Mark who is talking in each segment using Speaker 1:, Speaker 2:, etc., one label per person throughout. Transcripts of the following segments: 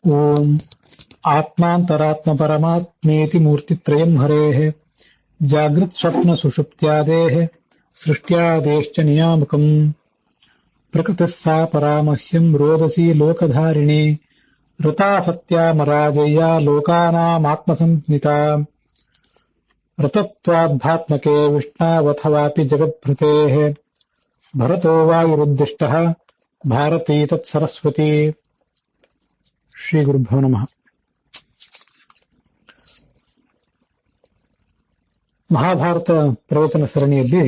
Speaker 1: ಓಂ ಆತ್ಮಾಂತರಾತ್ಮಪರಮಾತ್ಮೇತಿ ಮೂರ್ತಿತ್ರಯಂ ಹರೇಃ ಜಾಗೃತ್ ಸ್ವಪ್ನ ಸುಷುಪ್ತ್ಯಾದೇಃ ಸೃಷ್ಟ್ಯಾದೇಶ್ಚ ನಿಯಾಮಕಂ ಪ್ರಕೃತಿಃ ಸಾ ಪರಾಮಹ್ಯಂ ರೋದಸಿ ಲೋಕಧಾರಿಣಿ ಋತಾ ಸತ್ಯಾಮರಾಜಯ್ಯ ಲೋಕಾನಾಮಾತ್ಮಸಂಜ್ಞಿತಾ ಋತತ್ವಾದ್ಭಾತ್ಮಕೆ ವಿಷ್ಣಾವಥವಾಪಿ ಜಗದ್ಭೃತೇಃ ಭರತೋ ವಾಯುರುದ್ದಿಷ್ಟಃ ಭಾರತೀ ತತ್ಸರಸ್ವತಿ. ಶ್ರೀ ಗುರುಭ್ಯೋ ನಮಃ. ಮಹಾಭಾರತ ಪ್ರವಚನ ಸರಣಿಯಲ್ಲಿ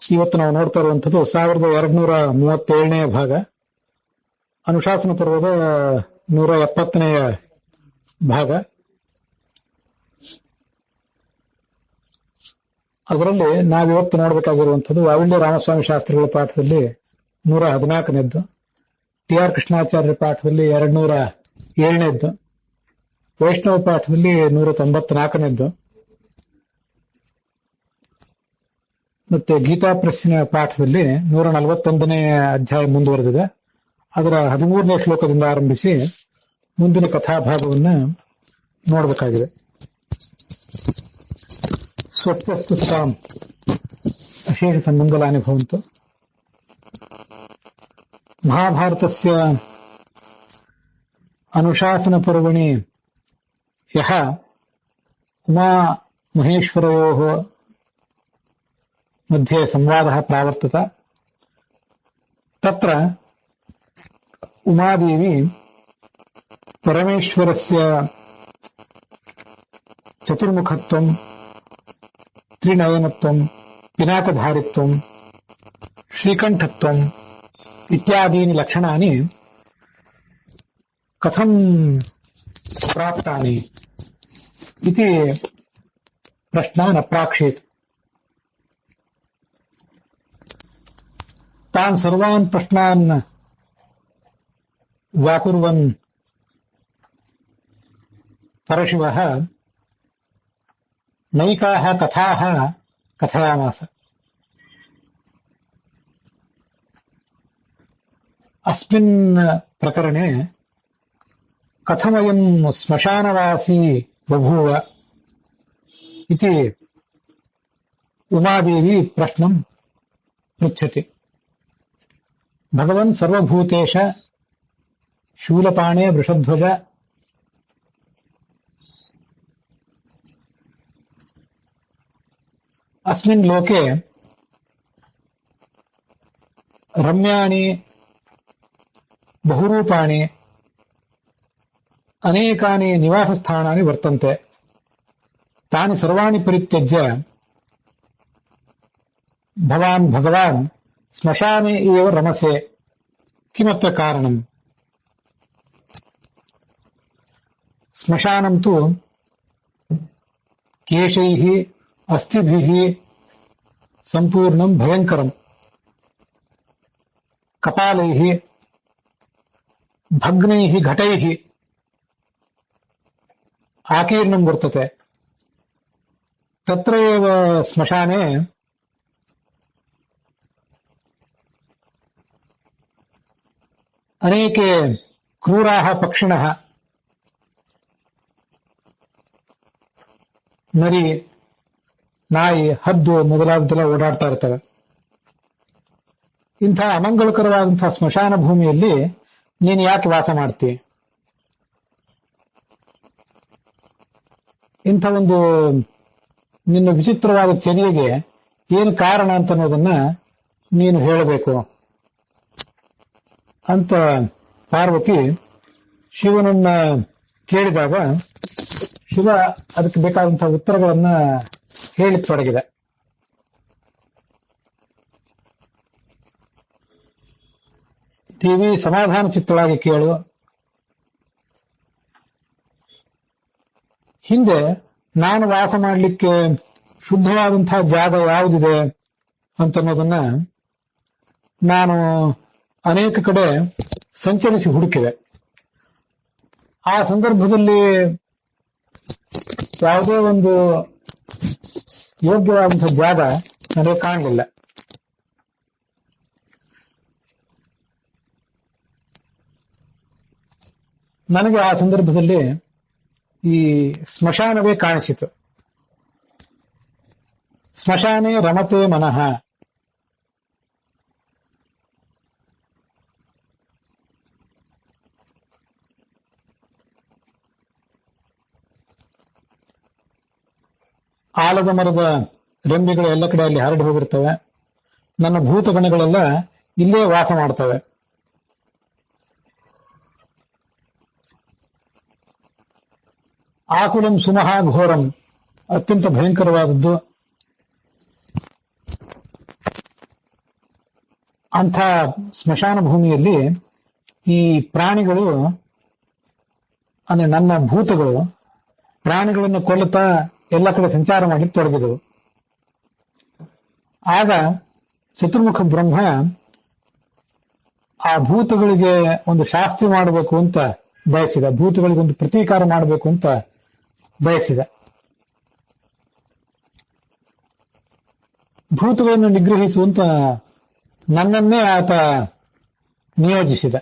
Speaker 1: ಇವತ್ತು ನಾವು ನೋಡ್ತಾ ಇರುವಂಥದ್ದು 1237ನೇ ಭಾಗ, ಅನುಶಾಸನ ಪರ್ವದ 170ನೇ ಭಾಗ. ಅದರಲ್ಲಿ ನಾವಿವತ್ತು ನೋಡಬೇಕಾಗಿರುವಂಥದ್ದು ವಾವಿಲ್ಯ ರಾಮಸ್ವಾಮಿ ಶಾಸ್ತ್ರಿಗಳ ಪಾಠದಲ್ಲಿ 114ನೇದ್ದು, ಟಿ ಆರ್ ಕೃಷ್ಣಾಚಾರ್ಯರ ಪಾಠದಲ್ಲಿ 207ನೇದ್ದು, ವೈಷ್ಣವ ಪಾಠದಲ್ಲಿ 194ನೇದ್ದು, ಮತ್ತೆ ಗೀತಾ ಪ್ರೆಸ್ಸಿನ ಪಾಠದಲ್ಲಿ 141ನೇ ಅಧ್ಯಾಯ ಮುಂದುವರೆದಿದೆ. ಅದರ 13ನೇ ಶ್ಲೋಕದಿಂದ ಆರಂಭಿಸಿ ಮುಂದಿನ ಕಥಾಭಾಗವನ್ನು ನೋಡಬೇಕಾಗಿದೆ. ಸ್ವಸ್ಥಸ್ತು ಸಾಂ ಅಶೇಷ ಸನ್ಮಂಗಲಾನಿ ಭವಂತು. ಮಹಾಭಾರತಸ್ಯ ಅನುಶಾಸನ ಪರ್ವಣಿ ಯಃ ಉಮಾ ಮಹೇಶ್ವರಯೋಃ मध्ये ಸಂವಾದः ಪ್ರಾವರ್ತತ, ತತ್ರ ಉಮಾದೇವಿ ಪರಮೇಶ್ವರಸ್ಯ ಚತುರ್ಮುಖತ್ವಂ, ತ್ರಿನಯನತ್ವಂ, ಪಿನಾಕಧಾರಿತ್ವಂ, ಶ್ರೀಕಂಠತ್ವಂ ಇತ್ಯಾದೀನಿ ಲಕ್ಷಣಾನಿ ಕಥಂ ಪ್ರಾಪ್ತಾನಿ ಇತಿ ಪ್ರಶ್ನಾನ್ ಅಪ್ರಾಕ್ಷೇತ್. ತಾನ್ ಸರ್ವಾನ್ ಪ್ರಶ್ನಾನ್ ವ್ಯಾಕುರ್ವನ್ ಪರಶಿವಃ ನೈಕಾಃ ಕಥಾಃ ಕಥಯಾಮಾಸ. ಅಸ್ಮಿನ್ ಪ್ರಕರಣೆ ಕಥಮಯಂ ಸ್ಮಶಾನವಾಸಿ ಬಭೂವ ಇತಿ ಉಮಾದೇವಿ ಪ್ರಶ್ನಂ ಪೃಚ್ಛತಿ. ಭಗವನ್ ಸರ್ವಭೂತೇಶ ಶೂಲಪಾಣೆ ವೃಷಧ್ವಜ ಅಸ್ಮಿನ್ ಲೋಕೆ ರಮ್ಯಾಣಿ ಬಹುರೂಪಾಣಿ ಅನೇಕಾನಿ ನಿವಾಸಸ್ಥಾನಾನಿ ವರ್ತಂತೆ. ತಾನಿ ಸರ್ವಾಣಿ ಪರಿತ್ಯಜ್ಯ ಭಗವಾನ್ ಸ್ಮಶಾನೆ ಏವ ರಮಸೆ ಕಿಮತ್ರ ಕಾರಣಂ. ಸ್ಮಶಾನಂ ತು ಕೇಶೈಃ ಅಸ್ಥಿಭಿಃ ಸಂಪೂರ್ಣಂ ಭಯಂಕರಂ, ಕಪಾಲೈಃ ಭಗ್ನೈಃ ಘಟೈಃ ಆಕೀರ್ಣಂ ವರ್ತತೆ. ತತ್ರ ಏವ ಸ್ಮಶಾನೆ ಅನೇಕೆ ಕ್ರೂರಾಃ ಪಕ್ಷಿಣಃ, ನರಿ, ನಾಯಿ, ಹದ್ದು ಮೊದಲಾದೆಲ್ಲ ಓಡಾಡ್ತಾ ಇರ್ತವೆ. ಇಂಥ ಅಮಂಗಳಕರವಾದಂತಹ ಸ್ಮಶಾನ ಭೂಮಿಯಲ್ಲಿ ನೀನು ಯಾಕೆ ವಾಸ ಮಾಡ್ತಿ? ಇಂಥ ಒಂದು ನಿನ್ನ ವಿಚಿತ್ರವಾದ ಚರ್ಯೆಗೆ ಏನು ಕಾರಣ ಅಂತ ಅನ್ನೋದನ್ನ ನೀನು ಹೇಳಬೇಕು ಅಂತ ಪಾರ್ವತಿ ಶಿವನನ್ನ ಕೇಳಿದಾಗ ಶಿವ ಅದಕ್ಕೆ ಬೇಕಾದಂತಹ ಉತ್ತರಗಳನ್ನ ಹೇಳಿತೊಡಗಿದೆ. ದೇವಿ ಸಮಾಧಾನ ಚಿತ್ತಳಾಗಿ ಕೇಳು. ಹಿಂದೆ ನಾನು ವಾಸ ಮಾಡಲಿಕ್ಕೆ ಶುದ್ಧವಾದಂತಹ ಜಾಗ ಯಾವುದಿದೆ ಅಂತನ್ನೋದನ್ನ ನಾನು ಅನೇಕ ಕಡೆ ಸಂಚರಿಸಿ ಹುಡುಕಿದೆ. ಆ ಸಂದರ್ಭದಲ್ಲಿ ಯಾವುದೇ ಒಂದು ಯೋಗ್ಯವಾದಂತಹ ಜಾಗ ನನಗೆ ಕಾಣಲಿಲ್ಲ. ನನಗೆ ಆ ಸಂದರ್ಭದಲ್ಲಿ ಈ ಸ್ಮಶಾನವೇ ಕಾಣಿಸಿತು. ಸ್ಮಶಾನೇ ರಮತೆ ಮನಃ. ಆಲದ ಮರದ ರೆಂಬೆಗಳು ಎಲ್ಲ ಕಡೆ ಅಲ್ಲಿ ಹರಡಿ ಹೋಗಿರ್ತವೆ. ನನ್ನ ಭೂತಗಣಗಳೆಲ್ಲ ಇಲ್ಲೇ ವಾಸ ಮಾಡ್ತವೆ. ಆಕುಲಂ ಸುಮಹಾ ಘೋರಂ, ಅತ್ಯಂತ ಭಯಂಕರವಾದದ್ದು. ಅಂಥ ಸ್ಮಶಾನ ಭೂಮಿಯಲ್ಲಿ ಈ ಪ್ರಾಣಿಗಳು ಅಂದ್ರೆ ನನ್ನ ಭೂತಗಳು ಪ್ರಾಣಿಗಳನ್ನು ಕೊಲ್ಲುತ್ತಾ ಎಲ್ಲ ಕಡೆ ಸಂಚಾರ ಮಾಡಲಿಕ್ಕೆ ತೊಡಗಿದವು. ಆಗ ಚತುರ್ಮುಖ ಬ್ರಹ್ಮ ಆ ಭೂತಗಳಿಗೆ ಒಂದು ಶಾಸ್ತಿ ಮಾಡಬೇಕು ಅಂತ ಬಯಸಿದ, ಭೂತಗಳಿಗೆ ಒಂದು ಪ್ರತೀಕಾರ ಮಾಡಬೇಕು ಅಂತ ಬಯಸಿದ. ಭೂತಗಳನ್ನು ನಿಗ್ರಹಿಸುವಂತ ನನ್ನನ್ನೇ ಆತ ನಿಯೋಜಿಸಿದ.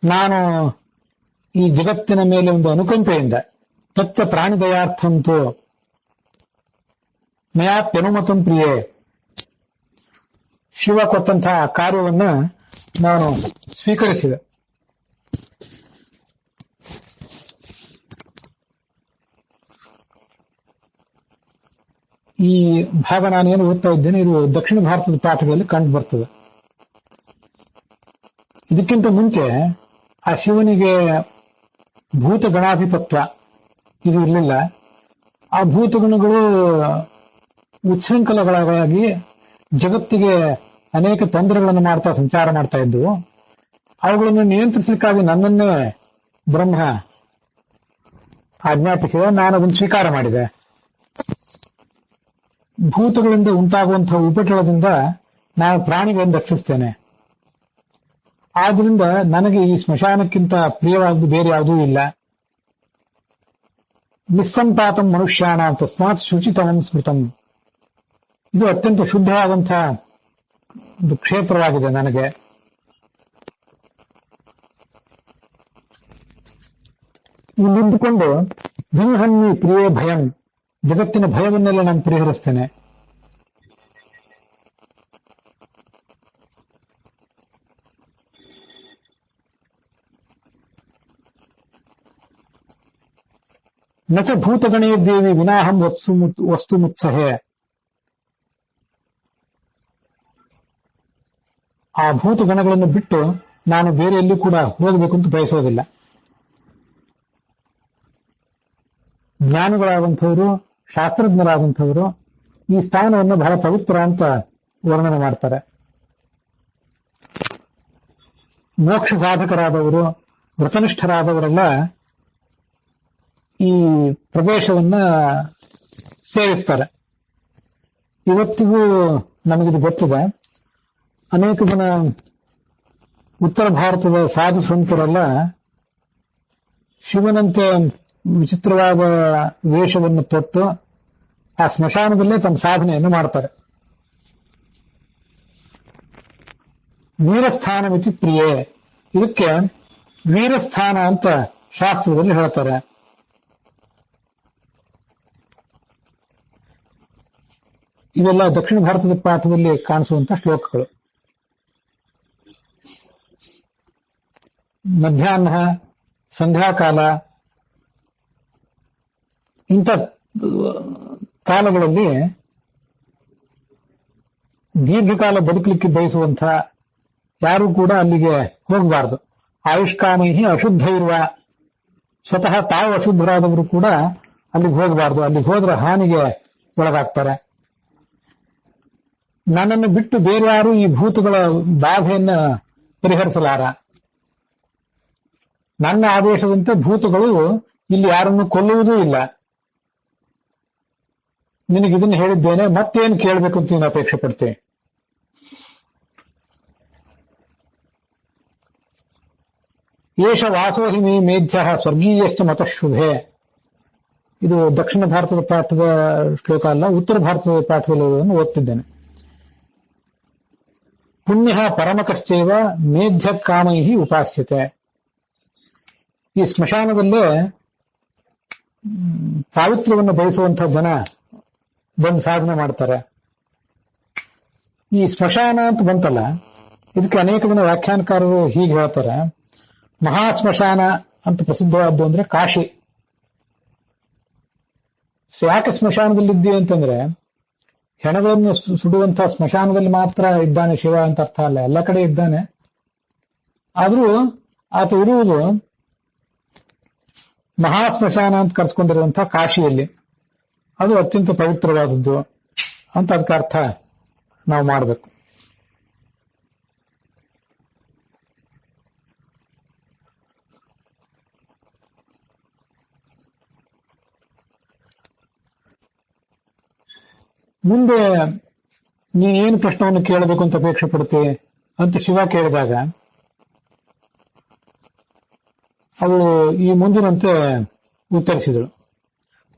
Speaker 1: ನಾನು ಈ ಜಗತ್ತಿನ ಮೇಲೆ ಒಂದು ಅನುಕಂಪೆಯಿಂದ ತಚ್ಚ ಪ್ರಾಣಿದಯಾರ್ಥಂತೂ ಮಯಾಪ್ಯನುಮತಂ ಪ್ರಿಯೆ, ಶಿವ ಕೊಟ್ಟಂತಹ ಕಾರ್ಯವನ್ನ ನಾನು ಸ್ವೀಕರಿಸಿದೆ. ಈ ಭಾಗ ನಾನೇನು ಓದ್ತಾ ಇದ್ದೇನೆ, ಇದು ದಕ್ಷಿಣ ಭಾರತದ ಪಾಠಗಳಲ್ಲಿ ಕಂಡು ಬರ್ತದೆ. ಇದಕ್ಕಿಂತ ಮುಂಚೆ ಆ ಶಿವನಿಗೆ ಭೂತ ಗಣಾಧಿಪತ್ವ ಇದು ಇರಲಿಲ್ಲ. ಆ ಭೂತಗಣಗಳು ಉಚ್ಛೃಂಖಲಗಳಾಗಿ ಜಗತ್ತಿಗೆ ಅನೇಕ ತೊಂದರೆಗಳನ್ನು ಮಾಡ್ತಾ ಸಂಚಾರ ಮಾಡ್ತಾ ಇದ್ದವು. ಅವುಗಳನ್ನು ನಿಯಂತ್ರಿಸಲಿಕ್ಕಾಗಿ ನನ್ನನ್ನೇ ಬ್ರಹ್ಮ ಆಜ್ಞಾಪಿಸಿದ. ನಾನು ಅದನ್ನು ಸ್ವೀಕಾರ ಮಾಡಿದೆ. ಭೂತಗಳಿಂದ ಉಂಟಾಗುವಂತಹ ಉಪಟಳದಿಂದ ನಾನು ಪ್ರಾಣಿಗಳನ್ನು ರಕ್ಷಿಸ್ತೇನೆ. ಆದ್ರಿಂದ ನನಗೆ ಈ ಸ್ಮಶಾನಕ್ಕಿಂತ ಪ್ರಿಯವಾದ್ದು ಬೇರೆ ಯಾವುದೂ ಇಲ್ಲ. ನಿಸ್ಸಂಪಾತಂ ಮನುಷ್ಯಾಣ ತಸ್ಮಾತ್ ಶುಚಿತಮಂ ಸ್ಮೃತಂ. ಇದು ಅತ್ಯಂತ ಶುದ್ಧವಾದಂತಹ ಒಂದು ಕ್ಷೇತ್ರವಾಗಿದೆ ನನಗೆ. ನಿಂತುಕೊಂಡು ವಿಂಹನ್ನಿ ಪ್ರಿಯೇ ಭಯಂ, ಜಗತ್ತಿನ ಭಯವನ್ನೆಲ್ಲ ನಾನು ಪರಿಹರಿಸ್ತೇನೆ. ನಚ ಭೂತಗಣೇ ದೇವಿ ವಿನಾಹಂ ವಸ್ತು ಮುತ್ಸಹೆ. ಆ ಭೂತಗಣಗಳನ್ನು ಬಿಟ್ಟು ನಾನು ಬೇರೆ ಎಲ್ಲೂ ಕೂಡ ಹೋಗಬೇಕು ಅಂತ ಬಯಸೋದಿಲ್ಲ. ಜ್ಞಾನಿಗಳಾದಂಥವರು, ಶಾಸ್ತ್ರಜ್ಞರಾದಂಥವರು ಈ ಸ್ಥಾನವನ್ನು ಬಹಳ ಪವಿತ್ರ ಅಂತ ವರ್ಣನೆ ಮಾಡ್ತಾರೆ. ಮೋಕ್ಷ ಸಾಧಕರಾದವರು, ವ್ರತನಿಷ್ಠರಾದವರೆಲ್ಲ ಈ ಪ್ರದೇಶವನ್ನ ಸೇವಿಸ್ತಾರೆ. ಇವತ್ತಿಗೂ ನಮಗಿದು ಗೊತ್ತಿದೆ. ಅನೇಕ ಜನ ಉತ್ತರ ಭಾರತದ ಸಾಧು ಸಂತರೆಲ್ಲ ಶಿವನಂತೆ ವಿಚಿತ್ರವಾದ ವೇಷವನ್ನು ತೊಟ್ಟು ಆ ಸ್ಮಶಾನದಲ್ಲೇ ತಮ್ಮ ಸಾಧನೆಯನ್ನು ಮಾಡ್ತಾರೆ. ವೀರಸ್ಥಾನ ಮಿತಿ ಪ್ರಿಯೆ, ಇದಕ್ಕೆ ವೀರಸ್ಥಾನ ಅಂತ ಶಾಸ್ತ್ರದಲ್ಲಿ ಹೇಳ್ತಾರೆ. ಇವೆಲ್ಲ ದಕ್ಷಿಣ ಭಾರತದ ಪಾಠದಲ್ಲಿ ಕಾಣಿಸುವಂತ ಶ್ಲೋಕಗಳು. ಮಧ್ಯಾಹ್ನ, ಸಂಧ್ಯಾಕಾಲ ಇಂಥ ಕಾಲಗಳಲ್ಲಿ ದೀರ್ಘಕಾಲ ಬದುಕಲಿಕ್ಕೆ ಬಯಸುವಂಥ ಯಾರು ಕೂಡ ಅಲ್ಲಿಗೆ ಹೋಗಬಾರದು. ಆಯುಷ್ಕಾಮೈಹಿ ಅಶುದ್ಧ ಇರುವ, ಸ್ವತಃ ತಾವು ಅಶುದ್ಧರಾದವರು ಕೂಡ ಅಲ್ಲಿಗೆ ಹೋಗಬಾರದು. ಅಲ್ಲಿಗೆ ಹೋದ್ರೆ ಹಾನಿಗೆ ಒಳಗಾಗ್ತಾರೆ. ನನ್ನನ್ನು ಬಿಟ್ಟು ಬೇರೆ ಯಾರು ಈ ಭೂತಗಳ ಬಾಧೆಯನ್ನ ಪರಿಹರಿಸಲಾರ. ನನ್ನ ಆದೇಶದಂತೆ ಭೂತಗಳು ಇಲ್ಲಿ ಯಾರನ್ನು ಕೊಲ್ಲುವುದೂ ಇಲ್ಲ. ನಿನಗಿದನ್ನು ಹೇಳಿದ್ದೇನೆ, ಮತ್ತೇನು ಕೇಳಬೇಕು ಅಂತ ನೀನು ಅಪೇಕ್ಷೆ ಪಡ್ತೀನಿ. ಏಷ ವಾಸೋಹಿ ಮೇ ಮೇಧ್ಯ ಸ್ವರ್ಗೀಯಶ್ಚ ಮತಶುಭೆ. ಇದು ದಕ್ಷಿಣ ಭಾರತದ ಪಾಠದ ಶ್ಲೋಕ ಅಲ್ಲ, ಉತ್ತರ ಭಾರತದ ಪಾಠದಲ್ಲಿ ಓದ್ತಿದ್ದೇನೆ. ಪುಣ್ಯ ಪರಮಕಶ್ಚೈವ ಮೇಧ್ಯ ಕಾಮೈ ಉಪಾಸ್ಯತೆ. ಈ ಸ್ಮಶಾನದಲ್ಲೇ ಪಾವಿತ್ರ್ಯವನ್ನು ಬಯಸುವಂತಹ ಜನ ಬಂದು ಸಾಧನೆ ಮಾಡ್ತಾರೆ. ಈ ಸ್ಮಶಾನ ಅಂತ ಬಂತಲ್ಲ, ಇದಕ್ಕೆ ಅನೇಕ ಜನ ವ್ಯಾಖ್ಯಾನಕಾರರು ಹೀಗೆ ಹೇಳ್ತಾರೆ. ಮಹಾಸ್ಮಶಾನ ಅಂತ ಪ್ರಸಿದ್ಧವಾದ್ದು ಅಂದ್ರೆ ಕಾಶಿ. ಯಾಕೆ ಸ್ಮಶಾನದಲ್ಲಿದ್ದಿ ಅಂತಂದ್ರೆ, ಹೆಣಗಳನ್ನು ಸುಡುವಂತಹ ಸ್ಮಶಾನದಲ್ಲಿ ಮಾತ್ರ ಇದ್ದಾನೆ ಶಿವ ಅಂತ ಅರ್ಥ ಅಲ್ಲ, ಎಲ್ಲ ಕಡೆ ಇದ್ದಾನೆ. ಆದ್ರೂ ಆತ ಇರುವುದು ಮಹಾಸ್ಮಶಾನ ಅಂತ ಕರೆಸ್ಕೊಂಡಿರುವಂತಹ ಕಾಶಿಯಲ್ಲಿ. ಅದು ಅತ್ಯಂತ ಪವಿತ್ರವಾದದ್ದು ಅಂತ ಅದಕ್ಕೆ ಅರ್ಥ ನಾವು ಮಾಡಬೇಕು. ಮುಂದೆ ನೀನೇನು ಪ್ರಶ್ನವನ್ನು ಕೇಳಬೇಕು ಅಂತ ಅಪೇಕ್ಷೆ ಪಡುತ್ತೆ ಅಂತ ಶಿವ ಕೇಳಿದಾಗ ಅವಳು ಈ ಮುಂದಿನಂತೆ ಉತ್ತರಿಸಿದಳು.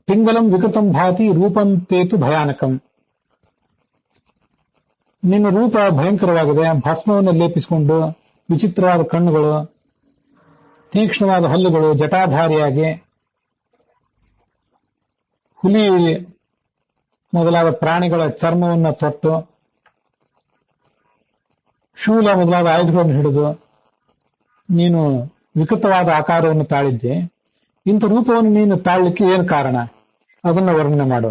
Speaker 1: ಪಿಂಗಲಂ ವಿಕೃತಂ ಭಾತಿ ರೂಪಂ ತೇತು ಭಯಾನಕಂ. ನಿನ್ನ ರೂಪ ಭಯಂಕರವಾಗಿದೆ. ಭಸ್ಮವನ್ನು ಲೇಪಿಸಿಕೊಂಡು ವಿಚಿತ್ರವಾದ ಕಣ್ಣುಗಳು, ತೀಕ್ಷ್ಣವಾದ ಹಲ್ಲುಗಳು, ಜಟಾಧಾರಿಯಾಗಿ ಹುಲಿ ಮೊದಲಾದ ಪ್ರಾಣಿಗಳ ಚರ್ಮವನ್ನು ತೊಟ್ಟು, ಶೂಲ ಮೊದಲಾದ ಆಯುಧಗಳನ್ನು ಹಿಡಿದು ನೀನು ವಿಕೃತವಾದ ಆಕಾರವನ್ನು ತಾಳಿದ್ದೆ. ಇಂಥ ರೂಪವನ್ನು ನೀನು ತಾಳಲಿಕ್ಕೆ ಏನು ಕಾರಣ, ಅದನ್ನು ವರ್ಣನೆ ಮಾಡು.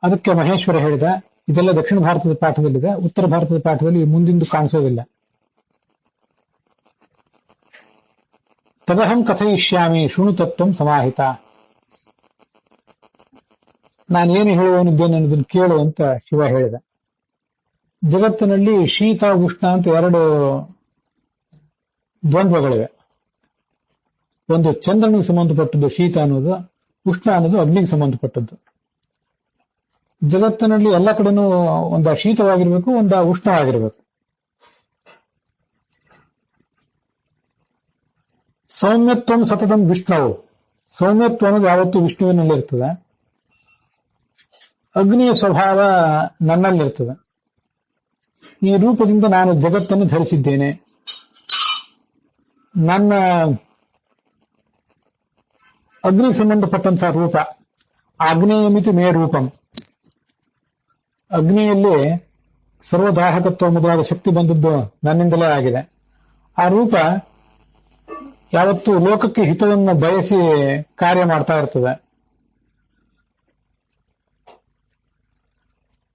Speaker 1: ಅದಕ್ಕೆ ಮಹೇಶ್ವರ ಹೇಳಿದ, ಇದೆಲ್ಲ ದಕ್ಷಿಣ ಭಾರತದ ಪಾಠದಲ್ಲಿದೆ, ಉತ್ತರ ಭಾರತದ ಪಾಠದಲ್ಲಿ ಮುಂದಿಂದು ಕಾಣಿಸೋದಿಲ್ಲ. ತದಹಂ ಕಥಯಿಷ್ಯಾಮಿ ಶೃಣು ತತ್ವಂ ಸಮಾಹಿತ. ನಾನೇನು ಹೇಳುವವನಿದ್ದೇನೆ ಅನ್ನೋದನ್ನು ಕೇಳು ಅಂತ ಶಿವ ಹೇಳಿದ. ಜಗತ್ತಿನಲ್ಲಿ ಶೀತ ಉಷ್ಣ ಅಂತ ಎರಡು ದ್ವಂದ್ವಗಳಿವೆ. ಒಂದು ಚಂದ್ರನಿಗೆ ಸಂಬಂಧಪಟ್ಟದ್ದು ಶೀತ ಅನ್ನೋದು, ಉಷ್ಣ ಅನ್ನೋದು ಅಗ್ನಿಗೆ ಸಂಬಂಧಪಟ್ಟದ್ದು. ಜಗತ್ತಿನಲ್ಲಿ ಎಲ್ಲ ಕಡೆನೂ ಒಂದು ಶೀತವಾಗಿರ್ಬೇಕು, ಒಂದು ಉಷ್ಣವಾಗಿರ್ಬೇಕು. ಸೌಮ್ಯತ್ವ ಸತತಂ ವಿಷ್ಣುವು. ಸೌಮ್ಯತ್ವ ಅನ್ನೋದು ಯಾವತ್ತೂ ವಿಷ್ಣುವಿನಲ್ಲಿರ್ತದೆ. ಅಗ್ನಿಯ ಸ್ವಭಾವ ನನ್ನಲ್ಲಿರ್ತದೆ. ಈ ರೂಪದಿಂದ ನಾನು ಜಗತ್ತನ್ನು ಧರಿಸಿದ್ದೇನೆ. ನನ್ನ ಅಗ್ನಿಗೆ ಸಂಬಂಧಪಟ್ಟಂತಹ ರೂಪ ಆಗ್ನೇಯಮಿತಿ ಮೇ ರೂಪಂ. ಅಗ್ನಿಯಲ್ಲಿ ಸರ್ವದಾಹಕತ್ವ ಮೊದಲಾದ ಶಕ್ತಿ ಬಂದದ್ದು ನನ್ನಿಂದಲೇ ಆಗಿದೆ. ಆ ರೂಪ ಯಾವತ್ತೂ ಲೋಕಕ್ಕೆ ಹಿತವನ್ನು ಬಯಸಿ ಕಾರ್ಯ ಮಾಡ್ತಾ ಇರ್ತದೆ.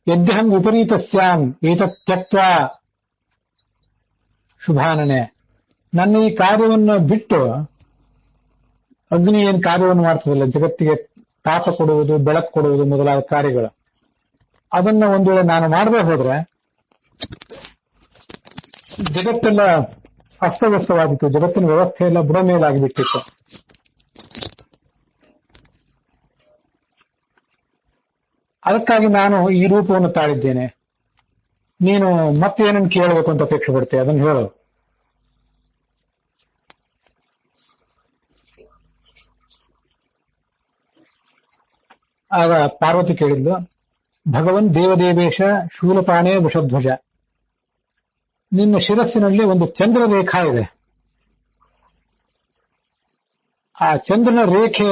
Speaker 1: ಯದ್ಯಹಂ ವಿಪರೀತ ಸ್ಯಾಂ ಏತತ್ ತ್ಯಕ್ತ್ವಾ ಶುಭಾನನೆ. ನನ್ನ ಈ ಕಾರ್ಯವನ್ನು ಬಿಟ್ಟು ಅಗ್ನಿ ಏನು ಕಾರ್ಯವನ್ನು ಮಾಡ್ತದಲ್ಲ, ಜಗತ್ತಿಗೆ ತಾಪ ಕೊಡುವುದು, ಬೆಳಕು ಕೊಡುವುದು ಮೊದಲಾದ ಕಾರ್ಯಗಳು, ಅದನ್ನ ಒಂದು ವೇಳೆ ನಾನು ಮಾಡದೆ ಹೋದ್ರೆ ಜಗತ್ತೆಲ್ಲ ಅಸ್ತವ್ಯಸ್ತವಾಗಿತ್ತು. ಜಗತ್ತಿನ ವ್ಯವಸ್ಥೆ ಎಲ್ಲ ಬುಡ ಮೇಲಾಗಿಬಿಟ್ಟಿತ್ತು. ಅದಕ್ಕಾಗಿ ನಾನು ಈ ರೂಪವನ್ನು ತಾಳಿದ್ದೇನೆ. ನೀನು ಮತ್ತೇನನ್ನು ಕೇಳಬೇಕು ಅಂತ ಅಪೇಕ್ಷೆ ಪಡ್ತೇವೆ, ಅದನ್ನು ಹೇಳು. ಆಗ ಪಾರ್ವತಿ ಕೇಳಿದ್ಲು, ಭಗವನ್ ದೇವದೇವೇಶ ಶೂಲಪಾಣೇ ವೃಷಧ್ವಜ. ನಿನ್ನ ಶಿರಸ್ಸಿನಲ್ಲಿ ಒಂದು ಚಂದ್ರ ರೇಖಾ ಇದೆ. ಆ ಚಂದ್ರನ ರೇಖೆ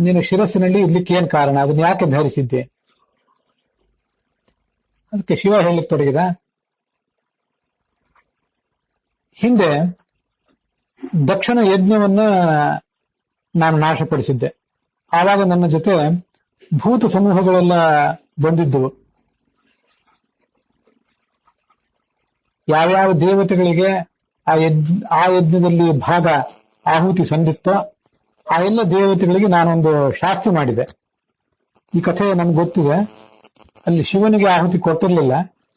Speaker 1: ನಿನ್ನ ಶಿರಸ್ಸಿನಲ್ಲಿ ಇರ್ಲಿಕ್ಕೆ ಏನ್ ಕಾರಣ, ಅದನ್ನ ಯಾಕೆ ಧರಿಸಿದ್ದೆ? ಅದಕ್ಕೆ ಶಿವ ಹೇಳಲಿಕ್ಕೆ ತೊಡಗಿದ, ಹಿಂದೆ ದಕ್ಷಿಣ ಯಜ್ಞವನ್ನ ನಾನು ನಾಶಪಡಿಸಿದ್ದೆ. ಆವಾಗ ನನ್ನ ಜೊತೆ ಭೂತ ಸಮೂಹಗಳೆಲ್ಲ ಬಂದಿದ್ದವು. ಯಾವ್ಯಾವ ದೇವತೆಗಳಿಗೆ ಆ ಯಜ್ಞದಲ್ಲಿ ಭಾಗ ಆಹುತಿ ಸಂದಿತ್ತೋ ಆ ಎಲ್ಲ ದೇವತೆಗಳಿಗೆ ನಾನೊಂದು ಶಾಸ್ತಿ ಮಾಡಿದೆ. ಈ ಕಥೆ ನನ್ಗೆ ಗೊತ್ತಿದೆ. ಅಲ್ಲಿ ಶಿವನಿಗೆ ಆಹುತಿ ಕೊಟ್ಟಿರಲಿಲ್ಲ.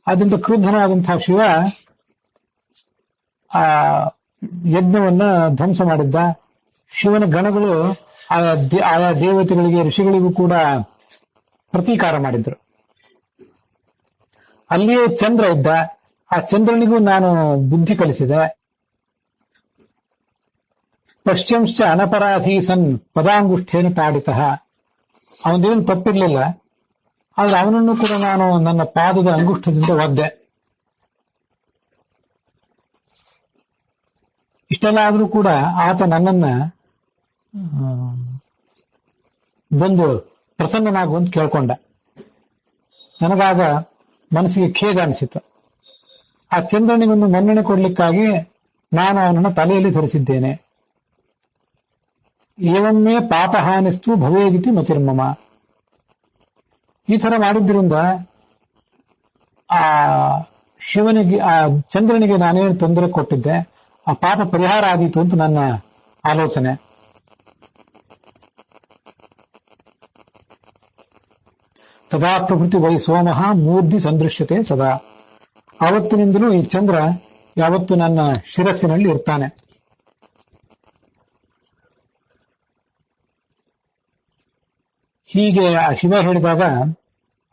Speaker 1: ಅದರಿಂದ ಕ್ರುದ್ಧನಾದಂತಹ ಶಿವ ಆ ಯಜ್ಞವನ್ನ ಧ್ವಂಸ ಮಾಡಿದ್ದ. ಶಿವನ ಗಣಗಳು ಆಯಾ ದೇವತೆಗಳಿಗೆ, ಋಷಿಗಳಿಗೂ ಕೂಡ ಪ್ರತೀಕಾರ ಮಾಡಿದ್ರು. ಅಲ್ಲಿಯೇ ಚಂದ್ರ ಇದ್ದ. ಆ ಚಂದ್ರನಿಗೂ ನಾನು ಬುದ್ಧಿ ಕಲಿಸಿದೆ. ಪಶ್ಚಿಂಶ್ಚ ಅನಪರಾಧಿ ಸನ್ ಪದಾಂಗುಷ್ಠೇನ ತಾಡಿತಃ. ಅವನದೇನು ತಪ್ಪಿರ್ಲಿಲ್ಲ. ಆದ್ರೆ ಅವನನ್ನು ಕೂಡ ನಾನು ನನ್ನ ಪಾದದ ಅಂಗುಷ್ಟದಿಂದ ಒದ್ದೆ. ಇಷ್ಟೆಲ್ಲ ಆದ್ರೂ ಕೂಡ ಆತ ನನ್ನನ್ನ ಬಂದು ಪ್ರಸನ್ನನಾಗುವಂತ ಕೇಳ್ಕೊಂಡ. ನನಗಾಗ ಮನಸ್ಸಿಗೆ ಖೇದ ಅನಿಸಿತು. ಆ ಚಂದ್ರನಿಗೊಂದು ಮನ್ನಣೆ ಕೊಡ್ಲಿಕ್ಕಾಗಿ ನಾನು ಅವನನ್ನು ತಲೆಯಲ್ಲಿ ಧರಿಸಿದ್ದೇನೆ. ಏವಮ್ಮೆ ಪಾಪಹಾನಿಸ್ತು ಭವೇದಿತಿ ಮತಿರ್ಮಮ. ಈ ತರ ಮಾಡಿದ್ರಿಂದ ಆ ಶಿವನಿಗೆ, ಆ ಚಂದ್ರನಿಗೆ ನಾನೇನು ತೊಂದರೆ ಕೊಟ್ಟಿದ್ದೆ, ಆ ಪಾಪ ಪರಿಹಾರ ಆದೀತು ಅಂತ ನನ್ನ ಆಲೋಚನೆ. ತದಾ ಪ್ರಕೃತಿ ವೈ ಸೋಮಃ ಮೂರ್ಧಿ ಸಂದೃಶ್ಯತೆ ಸದಾ. ಆವತ್ತಿನಿಂದಲೂ ಈ ಚಂದ್ರ ಯಾವತ್ತು ನನ್ನ ಶಿರಸ್ಸಿನಲ್ಲಿ ಇರ್ತಾನೆ. ಹೀಗೆ ಆ ಶಿವ ಹೇಳಿದಾಗ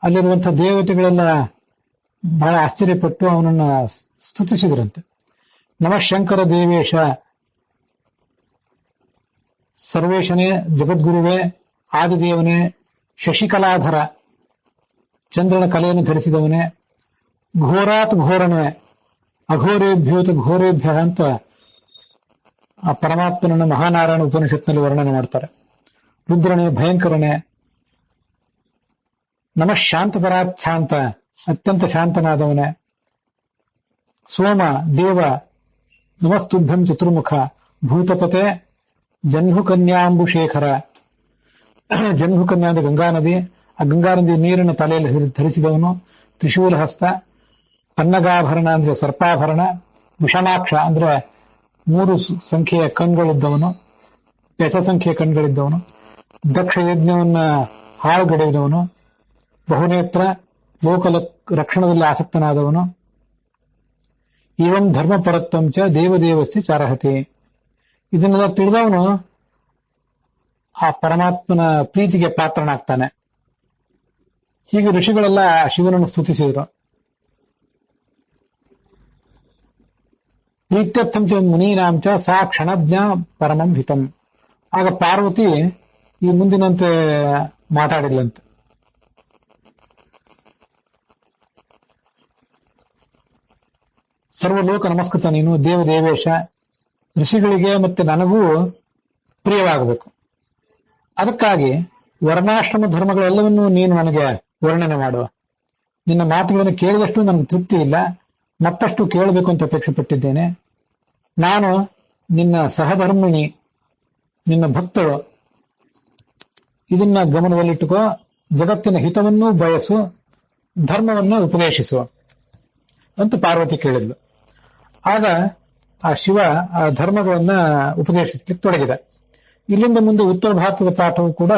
Speaker 1: ಅಲ್ಲಿರುವಂತಹ ದೇವತೆಗಳೆಲ್ಲ ಬಹಳ ಆಶ್ಚರ್ಯಪಟ್ಟು ಅವನನ್ನ ಸ್ತುತಿಸಿದ್ರಂತೆ. ನಮಃ ಶಂಕರ ದೇವೇಶ, ಸರ್ವೇಶನೇ, ಜಗದ್ಗುರುವೇ, ಆದಿದೇವನೇ, ಶಶಿಕಲಾಧರ, ಚಂದ್ರನ ಕಲೆಯನ್ನು ಧರಿಸಿದವನೇ, ಘೋರಾತ್ ಘೋರನೇ, ಅಘೋರೇಭ್ಯೂತ ಘೋರೇಭ್ಯ ಅಂತ ಆ ಪರಮಾತ್ಮನನ್ನು ಮಹಾನಾರಾಯಣ ಉಪನಿಷತ್ನಲ್ಲಿ ವರ್ಣನೆ ಮಾಡ್ತಾರೆ. ರುದ್ರನೇ, ಭಯಂಕರನೇ, ನಮಃ ಶಾಂತತರಾತ್ ಶಾಂತ, ಅತ್ಯಂತ ಶಾಂತನಾದವನೇ, ಸೋಮ ದೇವ, ನಮಸ್ತುಭ್ಯಂ ಚತುರ್ಮುಖ, ಭೂತಪತೆ, ಜಹ್ನುಕನ್ಯಾಂಬುಶೇಖರ. ಜಹ್ನುಕನ್ಯಾ ಅಂದ್ರೆ ಗಂಗಾ ನದಿ, ಆ ಗಂಗಾ ನದಿ ನೀರನ್ನು ತಲೆಯಲ್ಲಿ ಧರಿಸಿದವನು, ತ್ರಿಶೂಲ ಹಸ್ತ, ಪನ್ನಗಾಭರಣ ಅಂದ್ರೆ ಸರ್ಪಾಭರಣ, ವಿಷಮಾಕ್ಷ ಅಂದ್ರೆ 3 ಸಂಖ್ಯೆಯ ಕಣ್ಗಳಿದ್ದವನು, ಬೆಸ ಸಂಖ್ಯೆಯ ಕಣ್ಗಳಿದ್ದವನು, ದಕ್ಷ ಯಜ್ಞವನ್ನ ಹಾಳುಗಡೆದವನು, ಬಹುನೇತ್ರ, ಲೋಕ ರಕ್ಷಣದಲ್ಲಿ ಆಸಕ್ತನಾದವನು, ಇವಂ ಧರ್ಮಪರತ್ವಂಚ ದೇವದೇವಸ್ಯ ಚಾರಹತಿ. ಇದನ್ನೆಲ್ಲ ತಿಳಿದವನು ಆ ಪರಮಾತ್ಮನ ಪ್ರೀತಿಗೆ ಪಾತ್ರನಾಗ್ತಾನೆ. ಹೀಗೆ ಋಷಿಗಳೆಲ್ಲ ಶಿವನನ್ನು ಸ್ತುತಿಸಿದರು. ಪ್ರೀತ್ಯರ್ಥಂಚ ಮುನೀನಾಂಚ ಸಾ ಕ್ಷಣಜ್ಞ ಪರಮಂ ಹಿತಂ. ಆಗ ಪಾರ್ವತಿ ಈ ಮುಂದಿನಂತೆ ಮಾತಾಡಿದ್ಲಂತೆ. ಸರ್ವಲೋಕ ನಮಸ್ಕೃತ ನೀನು, ದೇವದೇವೇಶ, ಋಷಿಗಳಿಗೆ ಮತ್ತೆ ನನಗೂ ಪ್ರಿಯವಾಗಬೇಕು. ಅದಕ್ಕಾಗಿ ವರ್ಣಾಶ್ರಮ ಧರ್ಮಗಳೆಲ್ಲವನ್ನೂ ನೀನು ನನಗೆ ವರ್ಣನೆ ಮಾಡುವ. ನಿನ್ನ ಮಾತುಗಳನ್ನು ಕೇಳಿದಷ್ಟು ನನಗೆ ತೃಪ್ತಿ ಇಲ್ಲ, ಮತ್ತಷ್ಟು ಕೇಳಬೇಕು ಅಂತ ಅಪೇಕ್ಷೆ ಪಟ್ಟಿದ್ದೇನೆ. ನಾನು ನಿನ್ನ ಸಹಧರ್ಮಿಣಿ, ನಿನ್ನ ಭಕ್ತಳು. ಇದನ್ನ ಗಮನದಲ್ಲಿಟ್ಟುಕೋ, ಜಗತ್ತಿನ ಹಿತವನ್ನೂ ಬಯಸು, ಧರ್ಮವನ್ನು ಉಪದೇಶಿಸು ಅಂತ ಪಾರ್ವತಿ ಕೇಳಿದ್ಲು. ಆಗ ಆ ಶಿವ ಆ ಧರ್ಮಗಳನ್ನ ಉಪದೇಶಿಸಲಿಕ್ಕೆ ತೊಡಗಿದ. ಇಲ್ಲಿಂದ ಮುಂದೆ ಉತ್ತರ ಭಾರತದ ಪಾಠವು ಕೂಡ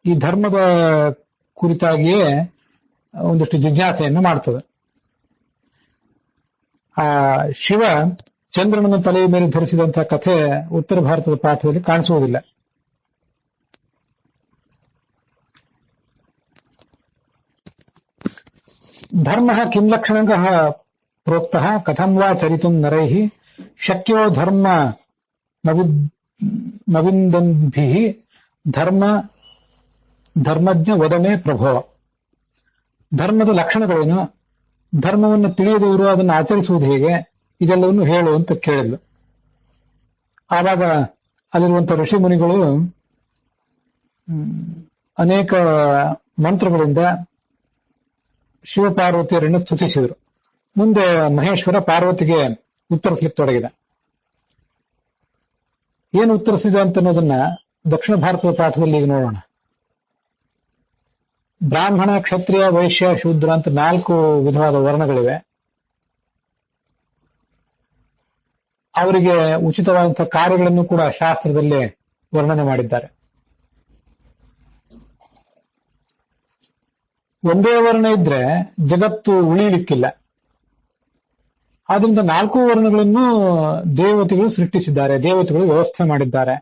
Speaker 1: ಈ ಧರ್ಮದ ಕುರಿತಾಗಿಯೇ ಒಂದಷ್ಟು ಜಿಜ್ಞಾಸೆಯನ್ನು ಮಾಡ್ತದೆ. ಆ ಶಿವ ಚಂದ್ರನನ್ನು ತಲೆಯ ಮೇಲೆ ಧರಿಸಿದಂತಹ ಕಥೆ ಉತ್ತರ ಭಾರತದ ಪಾಠದಲ್ಲಿ ಕಾಣಿಸುವುದಿಲ್ಲ. ಧರ್ಮ ಕಿಂ ಲಕ್ಷಣಃ ಪ್ರೋಕ್ತಃ ಕಥಂ ವಾ ಚರಿತುಂ ನರೈಃ ಶಕ್ಯೋ ಧರ್ಮ ನವಿಂದನ್ಭಿಃ ಧರ್ಮಜ್ಞ ವದಮೇ ಪ್ರಭೋ. ಧರ್ಮದ ಲಕ್ಷಣಗಳೇನು, ಧರ್ಮವನ್ನು ತಿಳಿಯದವರು ಅದನ್ನು ಆಚರಿಸುವುದು ಹೇಗೆ, ಇದೆಲ್ಲವನ್ನು ಹೇಳು ಅಂತ ಕೇಳಿದ್ಲು. ಆವಾಗ ಅಲ್ಲಿರುವಂತಹ ಋಷಿ ಮುನಿಗಳು ಅನೇಕ ಮಂತ್ರಗಳಿಂದ ಶಿವಪಾರ್ವತಿಯರನ್ನು ಸ್ತುತಿಸಿದರು. ಮುಂದೆ ಮಹೇಶ್ವರ ಪಾರ್ವತಿಗೆ ಉತ್ತರಿಸಲಿಕ್ಕೆ ತೊಡಗಿದ. ಏನು ಉತ್ತರಿಸಿದ ಅಂತ ಅನ್ನೋದನ್ನ ದಕ್ಷಿಣ ಭಾರತದ ಪಾಠದಲ್ಲಿ ಈಗ ನೋಡೋಣ. ಬ್ರಾಹ್ಮಣ, ಕ್ಷತ್ರಿಯ, ವೈಶ್ಯ, ಶೂದ್ರ ಅಂತ 4 ವಿಧವಾದ ವರ್ಣಗಳಿವೆ. ಅವರಿಗೆ ಉಚಿತವಾದಂತಹ ಕಾರ್ಯಗಳನ್ನು ಕೂಡ ಶಾಸ್ತ್ರದಲ್ಲಿ ವರ್ಣನೆ ಮಾಡಿದ್ದಾರೆ. ಒಂದೇ ವರ್ಣ ಇದ್ರೆ ಜಗತ್ತು ಉಳಿಯಲಿಕ್ಕಿಲ್ಲ. ಆದ್ರಿಂದ 4 ವರ್ಣಗಳನ್ನು ದೇವತೆಗಳು ಸೃಷ್ಟಿಸಿದ್ದಾರೆ, ದೇವತೆಗಳು ವ್ಯವಸ್ಥೆ ಮಾಡಿದ್ದಾರೆ.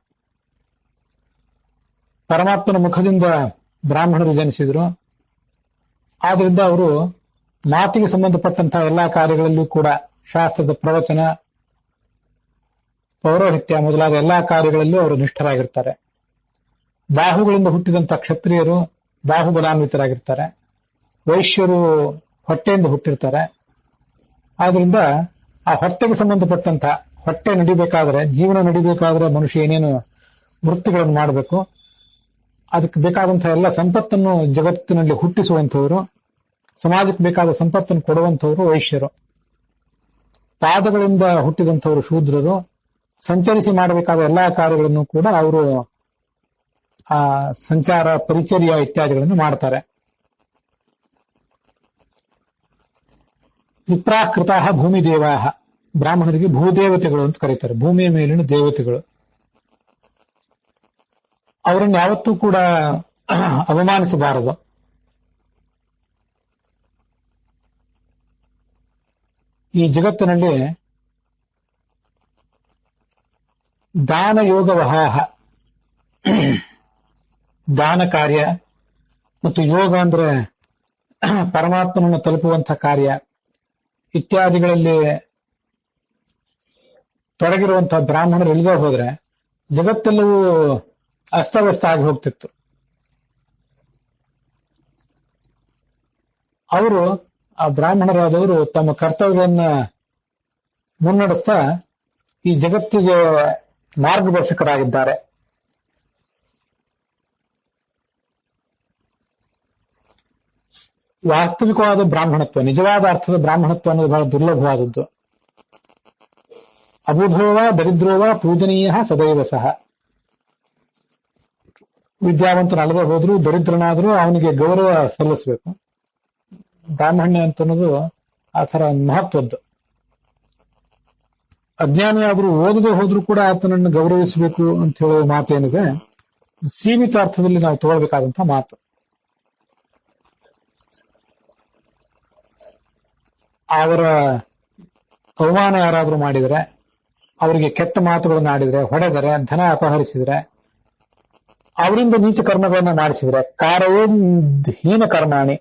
Speaker 1: ಪರಮಾತ್ಮನ ಮುಖದಿಂದ ಬ್ರಾಹ್ಮಣರು ಜನಿಸಿದ್ರು. ಆದ್ರಿಂದ ಅವರು ಮಾತಿಗೆ ಸಂಬಂಧಪಟ್ಟಂತಹ ಎಲ್ಲಾ ಕಾರ್ಯಗಳಲ್ಲೂ ಕೂಡ ಶಾಸ್ತ್ರದ ಪ್ರವಚನ, ಪೌರೋಹಿತ್ಯ ಮೊದಲಾದ ಎಲ್ಲಾ ಕಾರ್ಯಗಳಲ್ಲೂ ಅವರು ನಿಷ್ಠರಾಗಿರ್ತಾರೆ. ಬಾಹುಗಳಿಂದ ಹುಟ್ಟಿದಂತಹ ಕ್ಷತ್ರಿಯರು ಬಾಹುಬಲಾನ್ವಿತರಾಗಿರ್ತಾರೆ. ವೈಶ್ಯರು ಹೊಟ್ಟೆಯಿಂದ ಹುಟ್ಟಿರ್ತಾರೆ. ಆದ್ರಿಂದ ಆ ಹೊಟ್ಟೆಗೆ ಸಂಬಂಧಪಟ್ಟಂತ ಹೊಟ್ಟೆ ನಡಿಬೇಕಾದ್ರೆ, ಜೀವನ ನಡಿಬೇಕಾದ್ರೆ ಮನುಷ್ಯ ಏನೇನು ವೃತ್ತಿಗಳನ್ನು ಮಾಡಬೇಕು, ಅದಕ್ಕೆ ಬೇಕಾದಂತಹ ಎಲ್ಲ ಸಂಪತ್ತನ್ನು ಜಗತ್ತಿನಲ್ಲಿ ಹುಟ್ಟಿಸುವಂಥವರು, ಸಮಾಜಕ್ಕೆ ಬೇಕಾದ ಸಂಪತ್ತನ್ನು ಕೊಡುವಂಥವರು ವೈಶ್ಯರು. ಪಾದಗಳಿಂದ ಹುಟ್ಟಿದಂಥವರು ಶೂದ್ರರು. ಸಂಚರಿಸಿ ಮಾಡಬೇಕಾದ ಎಲ್ಲಾ ಕಾರ್ಯಗಳನ್ನು ಕೂಡ ಅವರು ಆ ಸಂಚಾರ, ಪರಿಚರ್ಯ ಇತ್ಯಾದಿಗಳನ್ನು ಮಾಡ್ತಾರೆ. ವಿಪ್ರಾಕೃತ ಭೂಮಿ ದೇವಾಹ, ಬ್ರಾಹ್ಮಣರಿಗೆ ಭೂದೇವತೆಗಳು ಅಂತ ಕರೀತಾರೆ, ಭೂಮಿಯ ಮೇಲಿನ ದೇವತೆಗಳು. ಅವರನ್ನು ಯಾವತ್ತೂ ಕೂಡ ಅವಮಾನಿಸಬಾರದು. ಈ ಜಗತ್ತಿನಲ್ಲಿ ದಾನ ಯೋಗ ವಹಾಹ, ದಾನ ಕಾರ್ಯ ಮತ್ತು ಯೋಗ ಅಂದ್ರೆ ಪರಮಾತ್ಮನನ್ನು ತಲುಪುವಂತಹ ಕಾರ್ಯ ಇತ್ಯಾದಿಗಳಲ್ಲಿ ತೊಡಗಿರುವಂತಹ ಬ್ರಾಹ್ಮಣರು ಇಳಿದೇ ಹೋದ್ರೆ ಜಗತ್ತೆಲ್ಲವೂ ಅಸ್ತವ್ಯಸ್ತ ಆಗಿ ಹೋಗ್ತಿತ್ತು. ಅವರು, ಆ ಬ್ರಾಹ್ಮಣರಾದವರು ತಮ್ಮ ಕರ್ತವ್ಯವನ್ನ ಮುನ್ನಡೆಸ್ತಾ ಈ ಜಗತ್ತಿಗೆ ಮಾರ್ಗದರ್ಶಕರಾಗಿದ್ದಾರೆ. ವಾಸ್ತವಿಕವಾದ ಬ್ರಾಹ್ಮಣತ್ವ, ನಿಜವಾದ ಅರ್ಥದ ಬ್ರಾಹ್ಮಣತ್ವ ಅನ್ನೋದು ಬಹಳ ದುರ್ಲಭವಾದದ್ದು. ಅಬುಧೋವ ದರಿದ್ರೋವ ಪೂಜನೀಯ ಸದೈವ ಸಹ. ವಿದ್ಯಾವಂತನಲ್ಲದೆ ಹೋದ್ರು, ದರಿದ್ರನಾದ್ರೂ ಅವನಿಗೆ ಗೌರವ ಸಲ್ಲಿಸಬೇಕು. ಬ್ರಾಹ್ಮಣ್ಯ ಅಂತ ಅನ್ನೋದು ಆ ಥರ ಮಹತ್ವದ್ದು. ಅಜ್ಞಾನಿಯಾದ್ರೂ, ಓದದೆ ಹೋದ್ರೂ ಕೂಡ ಆತನನ್ನು ಗೌರವಿಸಬೇಕು ಅಂತ ಹೇಳುವ ಮಾತೇನಿದೆ, ಸೀಮಿತ ಅರ್ಥದಲ್ಲಿ ನಾವು ತಗೊಳ್ಬೇಕಾದಂತಹ ಮಾತು. ಅವರ ಅವಮಾನ ಯಾರಾದ್ರೂ ಮಾಡಿದರೆ, ಅವರಿಗೆ ಕೆಟ್ಟ ಮಾತುಗಳನ್ನು ಆಡಿದರೆ, ಹೊಡೆದರೆ, ಧನ ಅಪಹರಿಸಿದರೆ, ಅವರಿಂದ ನೀಚ ಕರ್ಮಗಳನ್ನು ಮಾಡಿಸಿದರೆ, ಕಾರವೇ ಹೀನ ಕರ್ಮಾಣಿ,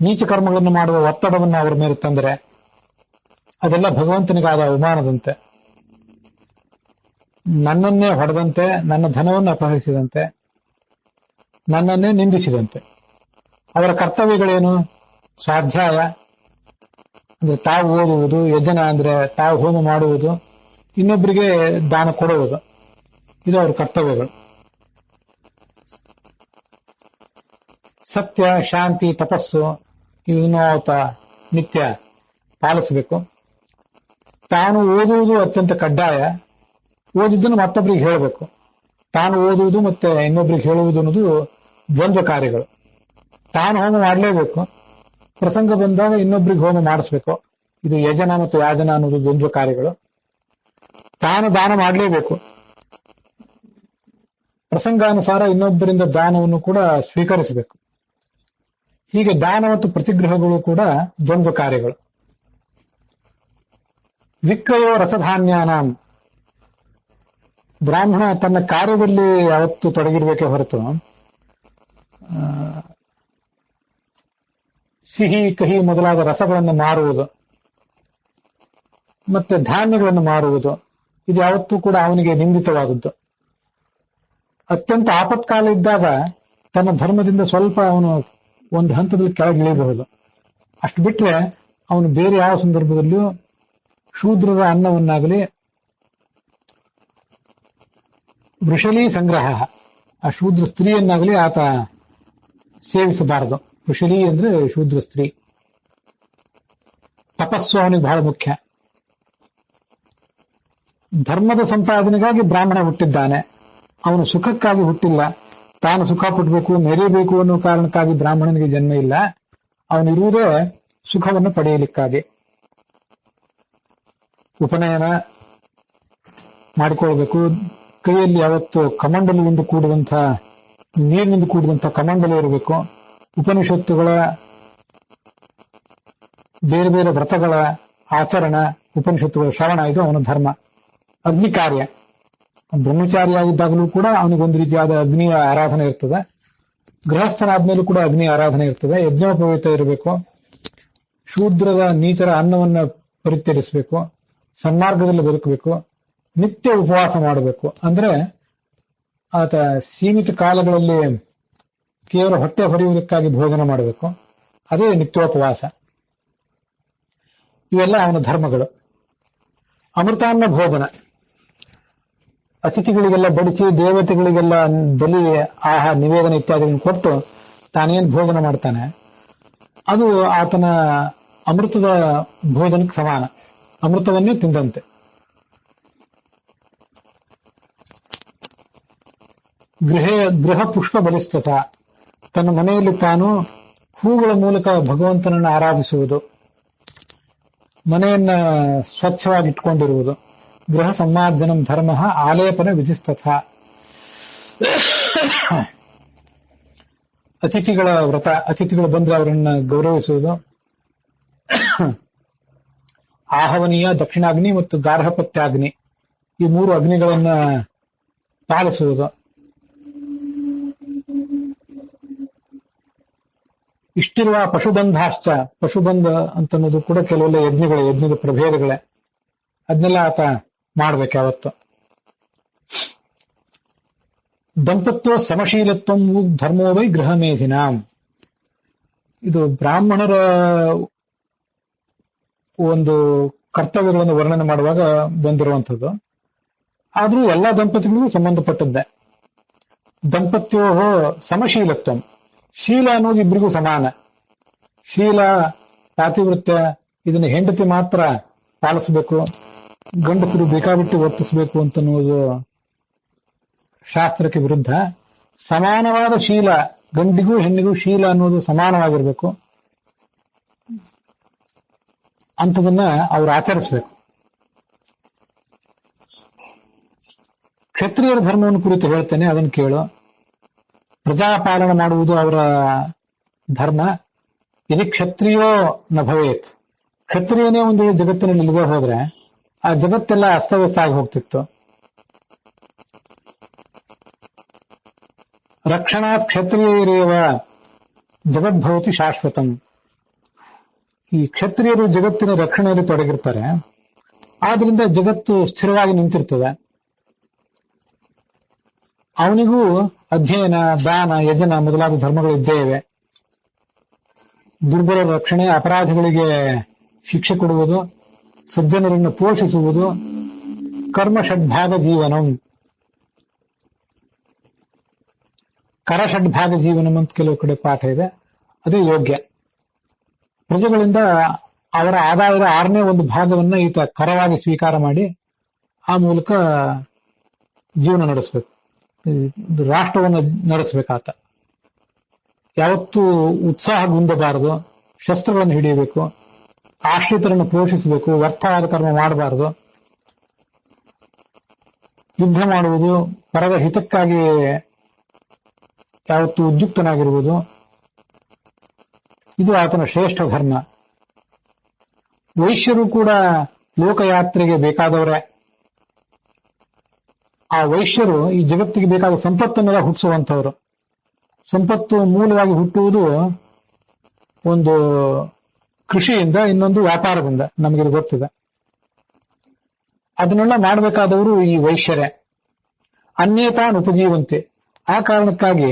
Speaker 1: ನೀಚ ಕರ್ಮಗಳನ್ನು ಮಾಡುವ ಒತ್ತಡವನ್ನು ಅವರ ಮೇಲೆ ತಂದರೆ ಅದೆಲ್ಲ ಭಗವಂತನಿಗಾದ ಅವಮಾನದಂತೆ. ನನ್ನನ್ನೇ ಹೊಡೆದಂತೆ, ನನ್ನ ಧನವನ್ನು ಅಪಹರಿಸಿದಂತೆ, ನನ್ನನ್ನೇ ನಿಂದಿಸಿದಂತೆ. ಅವರ ಕರ್ತವ್ಯಗಳೇನು? ಸ್ವಾಧ್ಯಾಯ ಅಂದ್ರೆ ತಾವು ಓದುವುದು, ಯಜನ ಅಂದ್ರೆ ತಾವು ಹೋಮ ಮಾಡುವುದು, ಇನ್ನೊಬ್ಬರಿಗೆ ದಾನ ಕೊಡುವುದು, ಇದು ಅವರ ಕರ್ತವ್ಯಗಳು. ಸತ್ಯ, ಶಾಂತಿ, ತಪಸ್ಸು ಇದನ್ನು ಆತ ನಿತ್ಯ ಪಾಲಿಸಬೇಕು. ತಾನು ಓದುವುದು ಅತ್ಯಂತ ಕಡ್ಡಾಯ. ಓದಿದ್ದನ್ನು ಮತ್ತೊಬ್ಬರಿಗೆ ಹೇಳಬೇಕು. ತಾನು ಓದುವುದು ಮತ್ತೆ ಇನ್ನೊಬ್ಬರಿಗೆ ಹೇಳುವುದು ಅನ್ನೋದು ದ್ವಂದ್ವ ಕಾರ್ಯಗಳು. ತಾನು ಹೋಮ ಮಾಡಲೇಬೇಕು, ಪ್ರಸಂಗ ಬಂದಾಗ ಇನ್ನೊಬ್ಬರಿಗೆ ಹೋಮ ಮಾಡಿಸ್ಬೇಕು. ಇದು ಯಜನ ಮತ್ತು ಯಾಜನ ಅನ್ನೋದು ದ್ವಂದ್ವ ಕಾರ್ಯಗಳು. ತಾನು ದಾನ ಮಾಡಲೇಬೇಕು, ಪ್ರಸಂಗಾನುಸಾರ ಇನ್ನೊಬ್ಬರಿಂದ ದಾನವನ್ನು ಕೂಡ ಸ್ವೀಕರಿಸಬೇಕು. ಹೀಗೆ ದಾನ ಮತ್ತು ಪ್ರತಿಗ್ರಹಗಳು ಕೂಡ ದ್ವಂದ್ವ ಕಾರ್ಯಗಳು. ವಿಕ್ರಯೋ ರಸಧಾನ್ಯಾನಾಂ, ಬ್ರಾಹ್ಮಣ ತನ್ನ ಕಾರ್ಯದಲ್ಲಿ ಯಾವತ್ತು ತೊಡಗಿರ್ಬೇಕೇ ಹೊರತು ಸಿಹಿ, ಕಹಿ ಮೊದಲಾದ ರಸಗಳನ್ನು ಮಾರುವುದು ಮತ್ತೆ ಧಾನ್ಯಗಳನ್ನು ಮಾರುವುದು ಇದು ಯಾವತ್ತೂ ಕೂಡ ಅವನಿಗೆ ನಿಂದಿತವಾದದ್ದು. ಅತ್ಯಂತ ಆಪತ್ಕಾಲ ಇದ್ದಾಗ ತನ್ನ ಧರ್ಮದಿಂದ ಸ್ವಲ್ಪ ಅವನು ಒಂದು ಹಂತದಲ್ಲಿ ಕೆಳಗಿಳಿಯಬಹುದು. ಅಷ್ಟು ಬಿಟ್ರೆ ಅವನು ಬೇರೆ ಯಾವ ಸಂದರ್ಭದಲ್ಲಿಯೂ ಶೂದ್ರರ ಅನ್ನವನ್ನಾಗಲಿ, ವೃಷಲೀ ಸಂಗ್ರಹ, ಆ ಶೂದ್ರ ಸ್ತ್ರೀಯನ್ನಾಗಲಿ ಆತ ಸೇವಿಸಬಾರದು. ವೃಷಲೀ ಅಂದ್ರೆ ಶೂದ್ರ ಸ್ತ್ರೀ. ತಪಸ್ಸು ಅವನಿಗೆ ಬಹಳ ಮುಖ್ಯ. ಧರ್ಮದ ಸಂಪಾದನೆಗಾಗಿ ಬ್ರಾಹ್ಮಣ ಹುಟ್ಟಿದ್ದಾನೆ, ಅವನು ಸುಖಕ್ಕಾಗಿ ಹುಟ್ಟಿಲ್ಲ. ತಾನು ಸುಖ ಪಡಬೇಕು, ಮೆರೆಯಬೇಕು ಅನ್ನೋ ಕಾರಣಕ್ಕಾಗಿ ಬ್ರಾಹ್ಮಣನಿಗೆ ಜನ್ಮ ಇಲ್ಲ. ಅವನಿರುವುದೇ ಸುಖವನ್ನು ಪಡೆಯಲಿಕ್ಕಾಗಿ. ಉಪನಯನ ಮಾಡಿಕೊಳ್ಬೇಕು. ಕೈಯಲ್ಲಿ ಯಾವತ್ತು ಕಮಂಡಲದಿಂದ ಕೂಡಿದಂತಹ, ನೀರಿನಿಂದ ಕೂಡಿದಂತಹ ಕಮಂಡಲ ಇರಬೇಕು. ಉಪನಿಷತ್ತುಗಳ ಬೇರೆ ಬೇರೆ ವ್ರತಗಳ ಆಚರಣ, ಉಪನಿಷತ್ತುಗಳ ಶ್ರವಣ, ಇದು ಅವನ ಧರ್ಮ. ಅಗ್ನಿ ಕಾರ್ಯ, ಬ್ರಹ್ಮಚಾರಿಯಾಗಿದ್ದಾಗಲೂ ಕೂಡ ಅವನಿಗೊಂದು ರೀತಿಯಾದ ಅಗ್ನಿಯ ಆರಾಧನೆ ಇರ್ತದೆ. ಗೃಹಸ್ಥನಾದ್ಮೇಲೂ ಕೂಡ ಅಗ್ನಿ ಆರಾಧನೆ ಇರ್ತದೆ. ಯಜ್ಞೋಪವೀತ ಇರಬೇಕು. ಶೂದ್ರದ ನೀಚರ ಅನ್ನವನ್ನು ಪರಿತ್ಯಜಿಸಬೇಕು. ಸನ್ಮಾರ್ಗದಲ್ಲಿ ಬದುಕಬೇಕು. ನಿತ್ಯ ಉಪವಾಸ ಮಾಡಬೇಕು. ಅಂದ್ರೆ ಆತ ಸೀಮಿತ ಕಾಲಗಳಲ್ಲಿ ಕೇವಲ ಹೊಟ್ಟೆ ಹೊರೆಯುವುದಕ್ಕಾಗಿ ಭೋಜನ ಮಾಡಬೇಕು, ಅದೇ ನಿತ್ಯೋಪವಾಸ. ಇವೆಲ್ಲ ಅವನ ಧರ್ಮಗಳು. ಅಮೃತಾನ್ನ ಭೋಜನ, ಅತಿಥಿಗಳಿಗೆಲ್ಲ ಬಡಿಸಿ ದೇವತೆಗಳಿಗೆಲ್ಲ ಬಲಿ ಆಹಾರ ನಿವೇದನೆ ಇತ್ಯಾದಿಗಳನ್ನು ಕೊಟ್ಟು ತಾನೇನು ಭೋಜನ ಮಾಡ್ತಾನೆ ಅದು ಆತನ ಅಮೃತದ ಭೋಜನಕ್ಕೆ ಸಮಾನ, ಅಮೃತವನ್ನೇ ತಿಂದಂತೆ. ಗೃಹ ಪುಷ್ಪ ಬಲಿಸ್ತತ, ತನ್ನ ಮನೆಯಲ್ಲಿ ತಾನು ಹೂಗಳ ಮೂಲಕ ಭಗವಂತನನ್ನು ಆರಾಧಿಸುವುದು, ಮನೆಯನ್ನ ಸ್ವಚ್ಛವಾಗಿ ಇಟ್ಕೊಂಡಿರುವುದು. ಗೃಹ ಸಂಮಾರ್ಜನಂ ಧರ್ಮ ಆಲೇಪನ ವಿಧಿಸ್ತಥ. ಅತಿಥಿಗಳ ವ್ರತ, ಅತಿಥಿಗಳು ಬಂದ್ರೆ ಅವರನ್ನ ಗೌರವಿಸುವುದು. ಆಹವನೀಯ, ದಕ್ಷಿಣಾಗ್ನಿ ಮತ್ತು ಗಾರ್ಹಪತ್ಯಾಗ್ನಿ, ಈ 3 ಅಗ್ನಿಗಳನ್ನ ಪಾಲಿಸುವುದು. ಇಷ್ಟಿರುವ ಪಶುಬಂಧಾಶ್ಚ, ಪಶುಬಂಧ ಅಂತನ್ನೋದು ಕೂಡ ಕೆಲವೆಲ್ಲ ಯಜ್ಞದ ಪ್ರಭೇದಗಳೇ, ಅದನ್ನೆಲ್ಲ ಆತ ಮಾಡ್ಬೇಕು ಯಾವತ್ತು. ದಂಪತ್ವ ಸಮಶೀಲತ್ವ ಧರ್ಮೋ ವೈ ಗೃಹ ಮೇಧಿನಾಂ, ಇದು ಬ್ರಾಹ್ಮಣರ ಒಂದು ಕರ್ತವ್ಯಗಳನ್ನು ವರ್ಣನೆ ಮಾಡುವಾಗ ಬಂದಿರುವಂಥದ್ದು. ಆದ್ರೂ ಎಲ್ಲಾ ದಂಪತಿಗಳಿಗೂ ಸಂಬಂಧಪಟ್ಟದ್ದೇ. ದಂಪತ್ಯೋ ಸಮಶೀಲತ್ವ, ಶೀಲ ಅನ್ನೋದು ಇಬ್ಬರಿಗೂ ಸಮಾನ. ಶೀಲ, ಪಾತಿವೃತ್ಯ, ಇದನ್ನು ಹೆಂಡತಿ ಮಾತ್ರ ಪಾಲಿಸಬೇಕು, ಗಂಡಸರು ಬೇಕಾಬಿಟ್ಟು ವರ್ತಿಸಬೇಕು ಅಂತನ್ನುವುದು ಶಾಸ್ತ್ರಕ್ಕೆ ವಿರುದ್ಧ. ಸಮಾನವಾದ ಶೀಲ, ಗಂಡಿಗೂ ಹೆಣ್ಣಿಗೂ ಶೀಲ ಅನ್ನೋದು ಸಮಾನವಾಗಿರ್ಬೇಕು, ಅಂಥದನ್ನ ಅವರು ಆಚರಿಸಬೇಕು. ಕ್ಷತ್ರಿಯರ ಧರ್ಮವನ್ನು ಕುರಿತು ಹೇಳ್ತೇನೆ, ಅದನ್ನು ಕೇಳು. ಪ್ರಜಾಪಾಲನೆ ಮಾಡುವುದು ಅವರ ಧರ್ಮ. ಇದು ಕ್ಷತ್ರಿಯೋ ನ ಭವೇತ್, ಕ್ಷತ್ರಿಯನೇ ಒಂದು ಜಗತ್ತಿನಲ್ಲಿ ಇಲ್ಲದೆ ಹೋದ್ರೆ ಆ ಜಗತ್ತೆಲ್ಲ ಅಸ್ತವ್ಯಸ್ತ ಆಗಿ ಹೋಗ್ತಿತ್ತು. ರಕ್ಷಣಾತ್ ಕ್ಷತ್ರಿಯರೇವ ಜಗದ್ಭವತಿ ಶಾಶ್ವತಂ, ಈ ಕ್ಷತ್ರಿಯರು ಜಗತ್ತಿನ ರಕ್ಷಣೆಯಲ್ಲಿ ತೊಡಗಿರ್ತಾರೆ, ಆದ್ರಿಂದ ಜಗತ್ತು ಸ್ಥಿರವಾಗಿ ನಿಂತಿರ್ತದೆ. ಅವನಿಗೂ ಅಧ್ಯಯನ, ದಾನ, ಯಜನ ಮೊದಲಾದ ಧರ್ಮಗಳಿದ್ದೇವೆ. ದುರ್ಬಲರ ರಕ್ಷಣೆ, ಅಪರಾಧಿಗಳಿಗೆ ಶಿಕ್ಷೆ ಕೊಡುವುದು, ಸಜ್ಜನರನ್ನು ಪೋಷಿಸುವುದು, ಕರ್ಮ ಷಡ್ಭಾಗ ಜೀವನಂ, ಕರ ಷಡ್ಭಾಗ ಜೀವನಂ ಅಂತ ಕೆಲವು ಕಡೆ ಪಾಠ ಇದೆ, ಅದೇ ಯೋಗ್ಯ. ಪ್ರಜೆಗಳಿಂದ ಅವರ ಆದಾಯದ 6ನೇ ಒಂದು ಭಾಗವನ್ನ ಈತ ಕರವಾಗಿ ಸ್ವೀಕಾರ ಮಾಡಿ ಆ ಮೂಲಕ ಜೀವನ ನಡೆಸಬೇಕು, ರಾಷ್ಟ್ರವನ್ನು ನಡೆಸಬೇಕಾತ. ಯಾವತ್ತೂ ಉತ್ಸಾಹಗುಂದಬಾರದು, ಶಸ್ತ್ರಗಳನ್ನು ಹಿಡಿಯಬೇಕು, ಆಶ್ರಿತರನ್ನು ಪೋಷಿಸಬೇಕು, ವ್ಯರ್ಥವಾದ ಕರ್ಮ ಮಾಡಬಾರದು, ಯುದ್ಧ ಮಾಡುವುದು, ಪರರ ಹಿತಕ್ಕಾಗಿ ಯಾವತ್ತೂ ಉದ್ಯುಕ್ತನಾಗಿರುವುದು, ಇದು ಆತನ ಶ್ರೇಷ್ಠ ಧರ್ಮ. ವೈಶ್ಯರು ಕೂಡ ಲೋಕಯಾತ್ರೆಗೆ ಬೇಕಾದವರೇ. ಆ ವೈಶ್ಯರು ಈ ಜಗತ್ತಿಗೆ ಬೇಕಾದ ಸಂಪತ್ತನ್ನೆಲ್ಲ ಹುಟ್ಟಿಸುವಂಥವ್ರು. ಸಂಪತ್ತು ಮೂಲವಾಗಿ ಹುಟ್ಟುವುದು ಒಂದು ಕೃಷಿಯಿಂದ, ಇನ್ನೊಂದು ವ್ಯಾಪಾರದಿಂದ, ನಮಗಿದು ಗೊತ್ತಿದೆ. ಅದನ್ನೆಲ್ಲ ಮಾಡಬೇಕಾದವರು ಈ ವೈಶ್ಯರೇ. ಅನ್ಯತಾನ್ ಉಪಜೀವಂತೆ, ಆ ಕಾರಣಕ್ಕಾಗಿ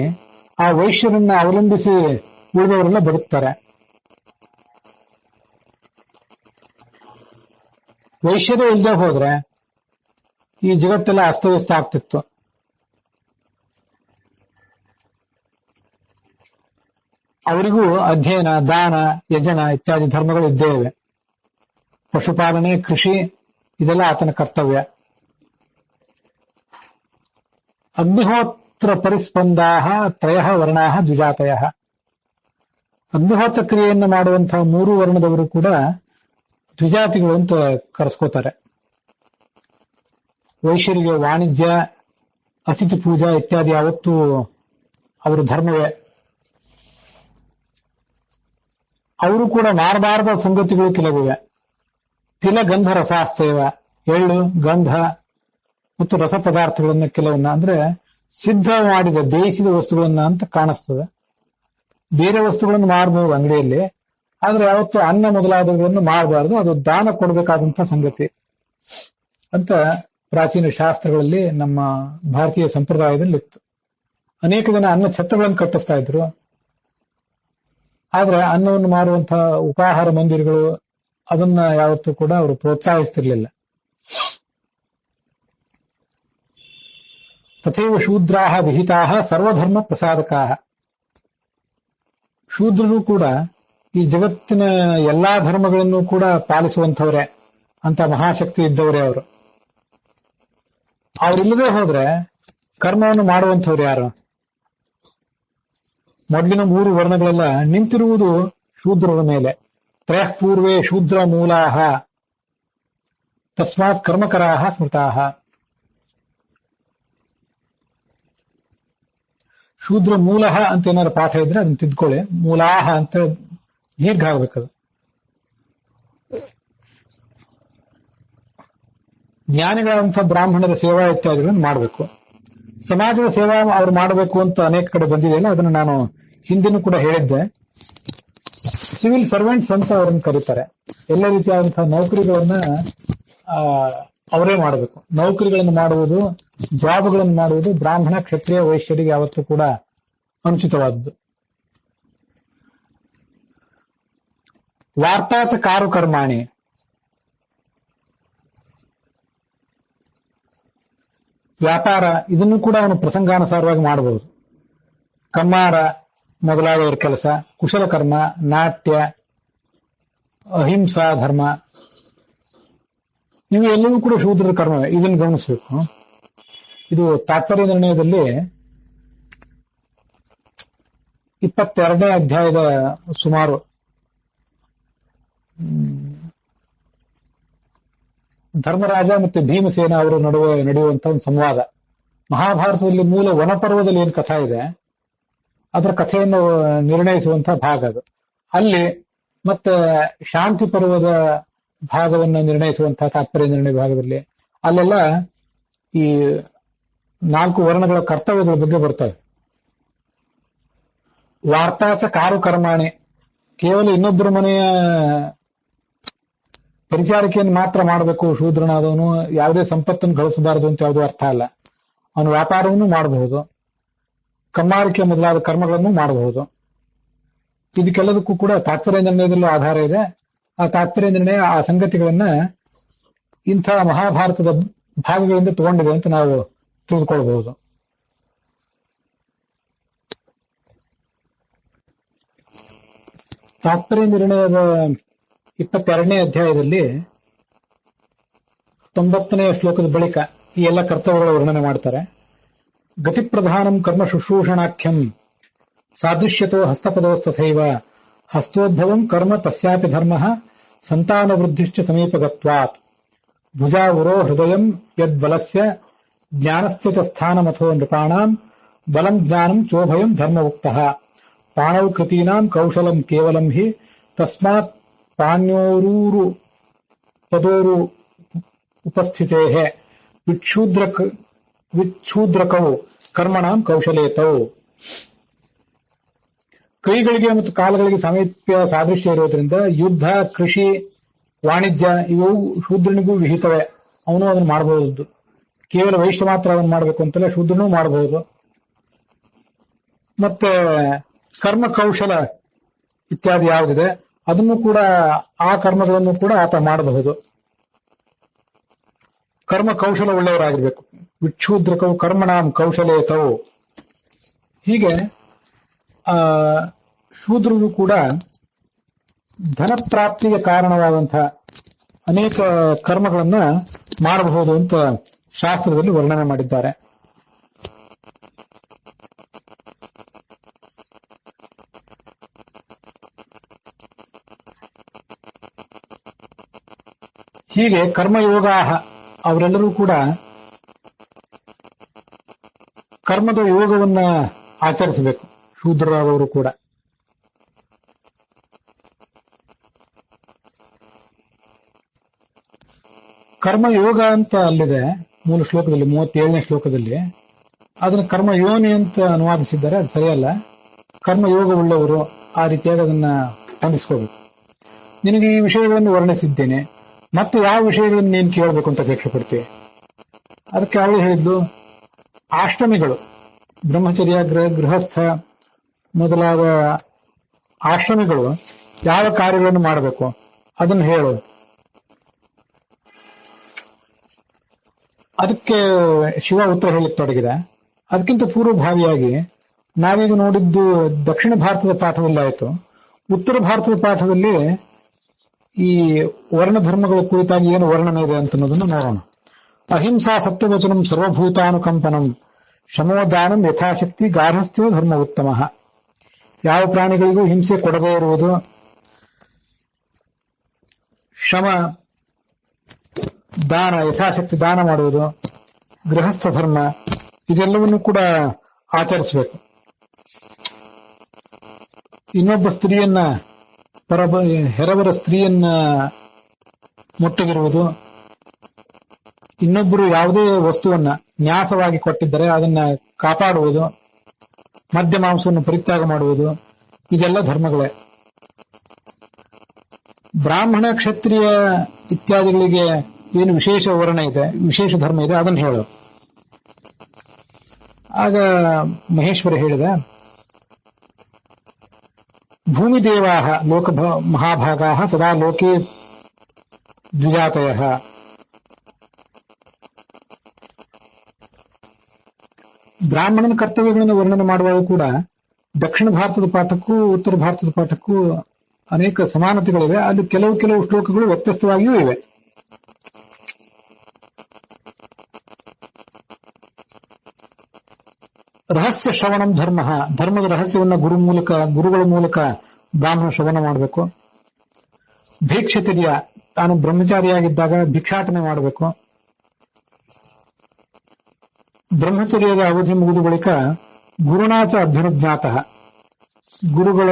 Speaker 1: ಆ ವೈಶ್ಯರನ್ನ ಅವಲಂಬಿಸಿ ಉಳಿದವರೆಲ್ಲ ಬದುಕ್ತಾರೆ. ವೈಶ್ಯರೇ ಇಲ್ಲದೆ ಹೋದ್ರೆ ಈ ಜಗತ್ತೆಲ್ಲ ಅಸ್ತವ್ಯಸ್ತ ಆಗ್ತಿತ್ತು. ಅವರಿಗೂ ಅಧ್ಯಯನ, ದಾನ, ಯಜನ ಇತ್ಯಾದಿ ಧರ್ಮಗಳು ಇದ್ದೇವೆ. ಪಶುಪಾಲನೆ, ಕೃಷಿ ಇದೆಲ್ಲ ಆತನ ಕರ್ತವ್ಯ. ಅಗ್ನಿಹೋತ್ರ ಪರಿಸ್ಪಂದಾ ತ್ರಯ ವರ್ಣಾ ದ್ವಿಜಾತಯ, ಅಗ್ನಿಹೋತ್ರ ಕ್ರಿಯೆಯನ್ನು ಮಾಡುವಂತಹ 3 ವರ್ಣದವರು ಕೂಡ ದ್ವಿಜಾತಿಗಳು ಅಂತ ಕರೆಸ್ಕೋತಾರೆ. ವೈಶ್ಯರಿಗೆ ವಾಣಿಜ್ಯ, ಅತಿಥಿ ಪೂಜಾ ಇತ್ಯಾದಿ ಯಾವತ್ತೂ ಅವರ ಧರ್ಮವೇ. ಅವರು ಕೂಡ ಮಾಡಬಾರದ ಸಂಗತಿಗಳು ಕೆಲವಿವೆ. ತಿಲ ಗಂಧ ರಸಾಸ್ತೇವ, ಎಳ್ಳು, ಗಂಧ ಮತ್ತು ರಸ ಪದಾರ್ಥಗಳನ್ನ ಕೆಲವನ್ನ, ಅಂದ್ರೆ ಸಿದ್ಧ ಮಾಡಿದ ಬೇಯಿಸಿದ ವಸ್ತುಗಳನ್ನ ಅಂತ ಕಾಣಿಸ್ತದೆ. ಬೇರೆ ವಸ್ತುಗಳನ್ನು ಮಾರಬಹುದು ಅಂಗಡಿಯಲ್ಲಿ, ಆದ್ರೆ ಯಾವತ್ತು ಅನ್ನ ಮೊದಲಾದವುಗಳನ್ನು ಮಾಡಬಾರದು, ಅದು ದಾನ ಕೊಡಬೇಕಾದಂತಹ ಸಂಗತಿ ಅಂತ ಪ್ರಾಚೀನ ಶಾಸ್ತ್ರಗಳಲ್ಲಿ, ನಮ್ಮ ಭಾರತೀಯ ಸಂಪ್ರದಾಯದಲ್ಲಿ ಇತ್ತು. ಅನೇಕ ಜನ ಅನ್ನ ಛತ್ರಗಳನ್ನು ಕಟ್ಟಿಸ್ತಾ ಇದ್ರು. ಆದ್ರೆ ಅನ್ನವನ್ನು ಮಾರುವಂತಹ ಉಪಾಹಾರ ಮಂದಿರಗಳು ಅದನ್ನ ಯಾವತ್ತೂ ಕೂಡ ಅವರು ಪ್ರೋತ್ಸಾಹಿಸ್ತಿರ್ಲಿಲ್ಲ. ತಥೈವ ಶೂದ್ರಾಹ ವಿಹಿತಾಹ ಸರ್ವಧರ್ಮ ಪ್ರಸಾದಕಾಹ. ಶೂದ್ರರು ಕೂಡ ಈ ಜಗತ್ತಿನ ಎಲ್ಲಾ ಧರ್ಮಗಳನ್ನು ಕೂಡ ಪಾಲಿಸುವಂಥವ್ರೆ ಅಂತ ಮಹಾಶಕ್ತಿ ಇದ್ದವರೇ ಅವರು. ಅವರಿಲ್ಲದೆ ಹೋದ್ರೆ ಕರ್ಮವನ್ನು ಮಾಡುವಂಥವ್ರು ಯಾರು? ಮೊದಲಿನ 3 ವರ್ಣಗಳೆಲ್ಲ ನಿಂತಿರುವುದು ಶೂದ್ರರ ಮೇಲೆ. ತ್ರಯಃ ಪೂರ್ವೇ ಶೂದ್ರ ಮೂಲಾಹ ತಸ್ಮಾತ್ ಕರ್ಮಕರಾಹ ಸ್ಮೃತಾಹ. ಶೂದ್ರ ಮೂಲಹ ಅಂತ ಏನಾದ್ರು ಪಾಠ ಇದ್ರೆ ಅದನ್ನ ತಿದ್ಕೊಳ್ಳಿ. ಮೂಲಾಹ ಅಂತ ದೀರ್ಘ ಆಗ್ಬೇಕದು. ಜ್ಞಾನಿಗಳಂಥ ಬ್ರಾಹ್ಮಣರ ಸೇವಾ ಇತ್ಯಾದಿಗಳನ್ನು ಮಾಡಬೇಕು. ಸಮಾಜದ ಸೇವಾ ಅವ್ರು ಮಾಡಬೇಕು ಅಂತ ಅನೇಕ ಕಡೆ ಬಂದಿದೆಯಲ್ಲ, ಅದನ್ನು ನಾನು ಹಿಂದಿನೂ ಕೂಡ ಹೇಳಿದ್ದೆ. ಸಿವಿಲ್ ಸರ್ವೆಂಟ್ಸ್ ಅಂತ ಅವ್ರನ್ನ ಕರೀತಾರೆ. ಎಲ್ಲ ರೀತಿಯಾದಂತಹ ನೌಕರಿಗಳನ್ನ ಅವರೇ ಮಾಡಬೇಕು. ನೌಕರಿಗಳನ್ನು ಮಾಡುವುದು, ಜಾಬ್ಗಳನ್ನು ಮಾಡುವುದು ಬ್ರಾಹ್ಮಣ, ಕ್ಷತ್ರಿಯ, ವೈಶ್ಯರಿಗೆ ಯಾವತ್ತೂ ಕೂಡ ಅನುಚಿತವಾದದ್ದು. ವಾರ್ತಾಚ ಕಾರು ಕರ್ಮಾಣಿ. ವ್ಯಾಪಾರ ಇದನ್ನು ಕೂಡ ಅವನು ಪ್ರಸಂಗಾನುಸಾರವಾಗಿ ಮಾಡಬಹುದು. ಕಮ್ಮಾರ ಮೊದಲಾದವರ ಕೆಲಸ, ಕುಶಲಕರ್ಮ, ನಾಟ್ಯ, ಅಹಿಂಸಾ ಧರ್ಮ, ಇವು ಎಲ್ಲವೂ ಕೂಡ ಶೂದ್ರರ ಕರ್ಮವೇ. ಇದನ್ನು ಗಮನಿಸಬೇಕು. ಇದು ತಾತ್ಪರ್ಯ ನಿರ್ಣಯದಲ್ಲಿ 22ನೇ ಅಧ್ಯಾಯದ ಸುಮಾರು ಧರ್ಮರಾಜ ಮತ್ತೆ ಭೀಮಸೇನ ಅವರ ನಡುವೆ ನಡೆಯುವಂತಹ ಒಂದು ಸಂವಾದ. ಮಹಾಭಾರತದಲ್ಲಿ ಮೂಲ ವನಪರ್ವದಲ್ಲಿ ಏನು ಕಥಾ ಇದೆ ಅದರ ಕಥೆಯನ್ನು ನಿರ್ಣಯಿಸುವಂತಹ ಭಾಗ ಅದು. ಅಲ್ಲಿ ಮತ್ತೆ ಶಾಂತಿ ಪರ್ವದ ಭಾಗವನ್ನು ನಿರ್ಣಯಿಸುವಂತಹ ತಾತ್ಪರ್ಯ ನಿರ್ಣಯ ಭಾಗದಲ್ಲಿ ಅಲ್ಲೆಲ್ಲ ಈ 4 ವರ್ಣಗಳ ಕರ್ತವ್ಯಗಳ ಬಗ್ಗೆ ಬರ್ತವೆ. ವಾರ್ತಾಚ ಕಾರು ಕರ್ಮಾಣಿ. ಕೇವಲ ಇನ್ನೊಬ್ಬರ ಮನೆಯ ಪರಿಚಾರಿಕೆಯನ್ನು ಮಾತ್ರ ಮಾಡಬೇಕು ಶೂದ್ರನಾದವನು, ಯಾವುದೇ ಸಂಪತ್ತನ್ನು ಗಳಿಸಬಾರದು ಅಂತ ಯಾವುದೂ ಅರ್ಥ ಅಲ್ಲ. ಅವನು ವ್ಯಾಪಾರವನ್ನು ಮಾಡಬಹುದು, ಕಮ್ಮಾರಿಕೆ ಮೊದಲಾದ ಕರ್ಮಗಳನ್ನು ಮಾಡಬಹುದು. ಇದಕ್ಕೆಲ್ಲದಕ್ಕೂ ಕೂಡ ತಾತ್ಪರ್ಯ ನಿರ್ಣಯದಲ್ಲೂ ಆಧಾರ ಇದೆ. ಆ ತಾತ್ಪರ್ಯ ನಿರ್ಣಯ ಆ ಸಂಗತಿಗಳನ್ನ ಇಂಥ ಮಹಾಭಾರತದ ಭಾಗಗಳಿಂದ ತಗೊಂಡಿದೆ ಅಂತ ನಾವು ತಿಳಿದುಕೊಳ್ಳಬಹುದು. ತಾತ್ಪರ್ಯ ನಿರ್ಣಯದ 22ನೇ ಅಧ್ಯಾಯದಲ್ಲಿ 90ನೇ ಶ್ಲೋಕದ ಬಳಿಕ ಈ ಎಲ್ಲ ಕರ್ತವ್ಯಗಳ ವರ್ಣನೆ ಮಾಡ್ತಾರೆ. ಗತಿಪ್ರಧಾನಂ ಕರ್ಮ ಶುಶ್ರೂಷಣಾಖ್ಯಂ ಸಾದೃಶ್ಯತೋ ಹಸ್ತಪದೋಸ್ತಥೈವ ಹಸ್ತೋದ್ಭವಂ ಕರ್ಮ ತಸ್ಯಾಪಿ ಧರ್ಮ ಸಂತಾನವೃದ್ಧಿಶ್ಚ ಸಮೀಪಗತ್ವಾತ್ ಭುಜಾವುರೋ ಹೃದಯಂ ಯದ್ಬಲಸ್ಯ ಜ್ಞಾನಸ್ಯ ಚ ಸ್ಥಾನಮಥೋ ನೃಪಾಣಾಂ ಬಲಂ ಜ್ಞಾನಂ ಚೋಭಯಂ ಧರ್ಮ ಉಕ್ತಃ ಪಾಣೌ ಕೃತೀನಾಂ ಕೌಶಲಂ ಕೇವಲಂ ಹಿ ತಸ್ಮಾತ್ ಪಾಣ್ಯೋರೂರು ಪದೋರು ಉಪಸ್ಥಿತೇಃ ವಿಚ್ಛೂದ್ರಕೌ ಕರ್ಮಣಾಂ ಕೌಶಲೇತೌ. ಕೈಗಳಿಗೆ ಮತ್ತು ಕಾಲಗಳಿಗೆ ಸಾಮೀಪ್ಯ ಸಾದೃಶ್ಯ ಇರೋದ್ರಿಂದ ಯುದ್ಧ, ಕೃಷಿ, ವಾಣಿಜ್ಯ ಇವು ಶೂದ್ರನಿಗೂ ವಿಹಿತವೇ. ಅವನು ಅದನ್ನು ಮಾಡಬಹುದು. ಕೇವಲ ವೈಶ್ಯ ಮಾತ್ರ ಅದನ್ನು ಮಾಡಬೇಕು ಅಂತಲ್ಲ, ಶೂದ್ರನೂ ಮಾಡಬಹುದು. ಮತ್ತೆ ಕರ್ಮ ಕೌಶಲ ಇತ್ಯಾದಿ ಯಾವುದಿದೆ ಅದನ್ನು ಕೂಡ, ಆ ಕರ್ಮಗಳನ್ನು ಕೂಡ ಆತ ಮಾಡಬಹುದು. ಕರ್ಮ ಕೌಶಲ ಉಳ್ಳವರಾಗಿರ್ಬೇಕು. ವಿಚ್ಛೂದ್ರಕವು ಕರ್ಮಣಾಂ ಕೌಶಲೇತವು. ಹೀಗೆ ಶೂದ್ರರು ಕೂಡ ಧನಪ್ರಾಪ್ತಿಗೆ ಕಾರಣವಾದಂತಹ ಅನೇಕ ಕರ್ಮಗಳನ್ನ ಮಾಡಬಹುದು ಅಂತ ಶಾಸ್ತ್ರದಲ್ಲಿ ವರ್ಣನೆ ಮಾಡಿದ್ದಾರೆ. ಹೀಗೆ ಕರ್ಮಯೋಗ ಅವರೆಲ್ಲರೂ ಕೂಡ ಕರ್ಮದ ಯೋಗವನ್ನ ಆಚರಿಸಬೇಕು. ಶೂದ್ರರಾದವರು ಕೂಡ ಕರ್ಮಯೋಗ ಅಂತ ಅಲ್ಲಿದೆ ಮೂಲ ಶ್ಲೋಕದಲ್ಲಿ, 37ನೇ ಶ್ಲೋಕದಲ್ಲಿ. ಅದನ್ನು ಕರ್ಮಯೋನಿ ಅಂತ ಅನುವಾದಿಸಿದ್ದಾರೆ. ಅದು ಸರಿಯಲ್ಲ. ಕರ್ಮಯೋಗವುಳ್ಳವರು ಆ ರೀತಿಯಾಗಿ ಅದನ್ನ ಹೊಂದಿಸ್ಕೋಬೇಕು. ನಿನಗೆ ಈ ವಿಷಯಗಳನ್ನು ವರ್ಣಿಸಿದ್ದೇನೆ, ಮತ್ತೆ ಯಾವ ವಿಷಯಗಳನ್ನು ನೀನು ಕೇಳಬೇಕು ಅಂತ ಅಪೇಕ್ಷೆ ಪಡ್ತೀವಿ. ಅದಕ್ಕೆ ಅವಳು ಹೇಳಿದ್ಲು, ಆಷ್ಟಮಿಗಳು ಬ್ರಹ್ಮಚರ್ಯ, ಗೃಹಸ್ಥ ಮೊದಲಾದ ಆಶ್ರಮಿಗಳು ಯಾವ ಕಾರ್ಯಗಳನ್ನು ಮಾಡಬೇಕು ಅದನ್ನು ಹೇಳು. ಅದಕ್ಕೆ ಶಿವ ಉತ್ತರ ಹೇಳಲಿಕ್ಕೆ ತೊಡಗಿದೆ. ಅದಕ್ಕಿಂತ ಪೂರ್ವಭಾವಿಯಾಗಿ ನಾವೀಗ ನೋಡಿದ್ದು ದಕ್ಷಿಣ ಭಾರತದ ಪಾಠದಲ್ಲಿ ಆಯಿತು. ಉತ್ತರ ಭಾರತದ ಪಾಠದಲ್ಲಿ ಈ ವರ್ಣಧರ್ಮಗಳ ಕುರಿತಾಗಿ ಏನು ವರ್ಣನೆ ಇದೆ ಅಂತ ಅನ್ನೋದನ್ನು ನೋಡೋಣ. ಅಹಿಂಸಾ ಸತ್ಯವಚನಂ ಸರ್ವಭೂತಾನುಕಂಪನಂ ಶಮೋದಾನಂ ಯಥಾಶಕ್ತಿ ಗಾರ್ಹಸ್ಥ್ಯೋ ಧರ್ಮ ಉತ್ತಮ. ಯಾವ ಪ್ರಾಣಿಗಳಿಗೂ ಹಿಂಸೆ ಕೊಡದೇ ಇರುವುದು, ಶ್ರಮ, ದಾನ, ಯಥಾಶಕ್ತಿ ದಾನ ಮಾಡುವುದು, ಗೃಹಸ್ಥ ಧರ್ಮ, ಇದೆಲ್ಲವನ್ನು ಕೂಡ ಆಚರಿಸಬೇಕು. ಇನ್ನೊಬ್ಬ ಸ್ತ್ರೀಯನ್ನ ಹೆರವರ ಸ್ತ್ರೀಯನ್ನ ಮುಟ್ಟದಿರುವುದು, ಇನ್ನೊಬ್ಬರು ಯಾವುದೇ ವಸ್ತುವನ್ನ ನ್ಯಾಸವಾಗಿ ಕೊಟ್ಟಿದ್ದರೆ ಅದನ್ನ ಕಾಪಾಡುವುದು, ಮದ್ಯ ಮಾಂಸವನ್ನು ಪರಿತ್ಯಾಗ ಮಾಡುವುದು, ಇದೆಲ್ಲ ಧರ್ಮಗಳೇ. ಬ್ರಾಹ್ಮಣ, ಕ್ಷತ್ರಿಯ ಇತ್ಯಾದಿಗಳಿಗೆ ಏನು ವಿಶೇಷ ವರ್ಣ ಇದೆ, ವಿಶೇಷ ಧರ್ಮ ಇದೆ, ಅದನ್ನು ಹೇಳು. ಆಗ ಮಹೇಶ್ವರ ಹೇಳಿದ, ಭೂಮಿದೇವಾಹ ಲೋಕ ಮಹಾಭಾಗಾಹ ಸದಾ ಲೋಕೆ ದ್ವಿಜಾತಯಃ. ಬ್ರಾಹ್ಮಣನ ಕರ್ತವ್ಯಗಳನ್ನು ವರ್ಣನೆ ಮಾಡುವಾಗ ಕೂಡ ದಕ್ಷಿಣ ಭಾರತದ ಪಾಠಕ್ಕೂ ಉತ್ತರ ಭಾರತದ ಪಾಠಕ್ಕೂ ಅನೇಕ ಸಮಾನತೆಗಳಿವೆ. ಅದು ಕೆಲವು ಶ್ಲೋಕಗಳು ವ್ಯತ್ಯಸ್ತವಾಗಿಯೂ ಇವೆ. ರಹಸ್ಯ ಶ್ರವಣಂ ಧರ್ಮ, ಧರ್ಮದ ರಹಸ್ಯವನ್ನ ಗುರುಗಳ ಮೂಲಕ ಬ್ರಾಹ್ಮಣ ಶ್ರವಣ ಮಾಡಬೇಕು. ಭೀಕ್ಷತಿರ್ಯ, ತಾನು ಬ್ರಹ್ಮಚಾರಿಯಾಗಿದ್ದಾಗ ಭಿಕ್ಷಾಟನೆ ಮಾಡಬೇಕು. ಬ್ರಹ್ಮಚರ್ಯದ ಅವಧಿ ಮುಗಿದ ಬಳಿಕ ಗುರುನಾಚ ಅಭ್ಯನುಜ್ಞಾತ, ಗುರುಗಳ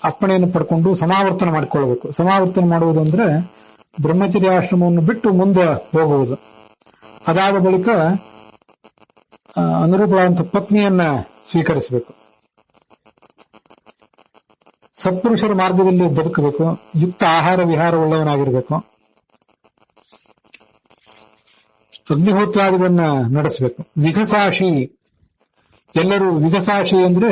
Speaker 1: ಅಪ್ಪಣೆಯನ್ನು ಪಡ್ಕೊಂಡು ಸಮಾವರ್ತನ ಮಾಡಿಕೊಳ್ಳಬೇಕು. ಸಮಾವರ್ತನ ಮಾಡುವುದು ಅಂದ್ರೆ ಬ್ರಹ್ಮಚರ್ಯಾಶ್ರಮವನ್ನು ಬಿಟ್ಟು ಮುಂದೆ ಹೋಗುವುದು. ಅದಾದ ಬಳಿಕ ಅನುರೂಪವಾದಂತಹ ಪತ್ನಿಯನ್ನ ಸ್ವೀಕರಿಸಬೇಕು. ಸತ್ಪುರುಷರ ಮಾರ್ಗದಲ್ಲಿ ಬದುಕಬೇಕು. ಯುಕ್ತ ಆಹಾರ ವಿಹಾರ ಉಳ್ಳವನಾಗಿರಬೇಕು. ಅಗ್ನಿಹೋತ್ರಾದಿಗಳನ್ನ ನಡೆಸಬೇಕು. ವಿಘಸಾಶಿ, ಎಲ್ಲರೂ ವಿಘಸಾಶಿ ಅಂದ್ರೆ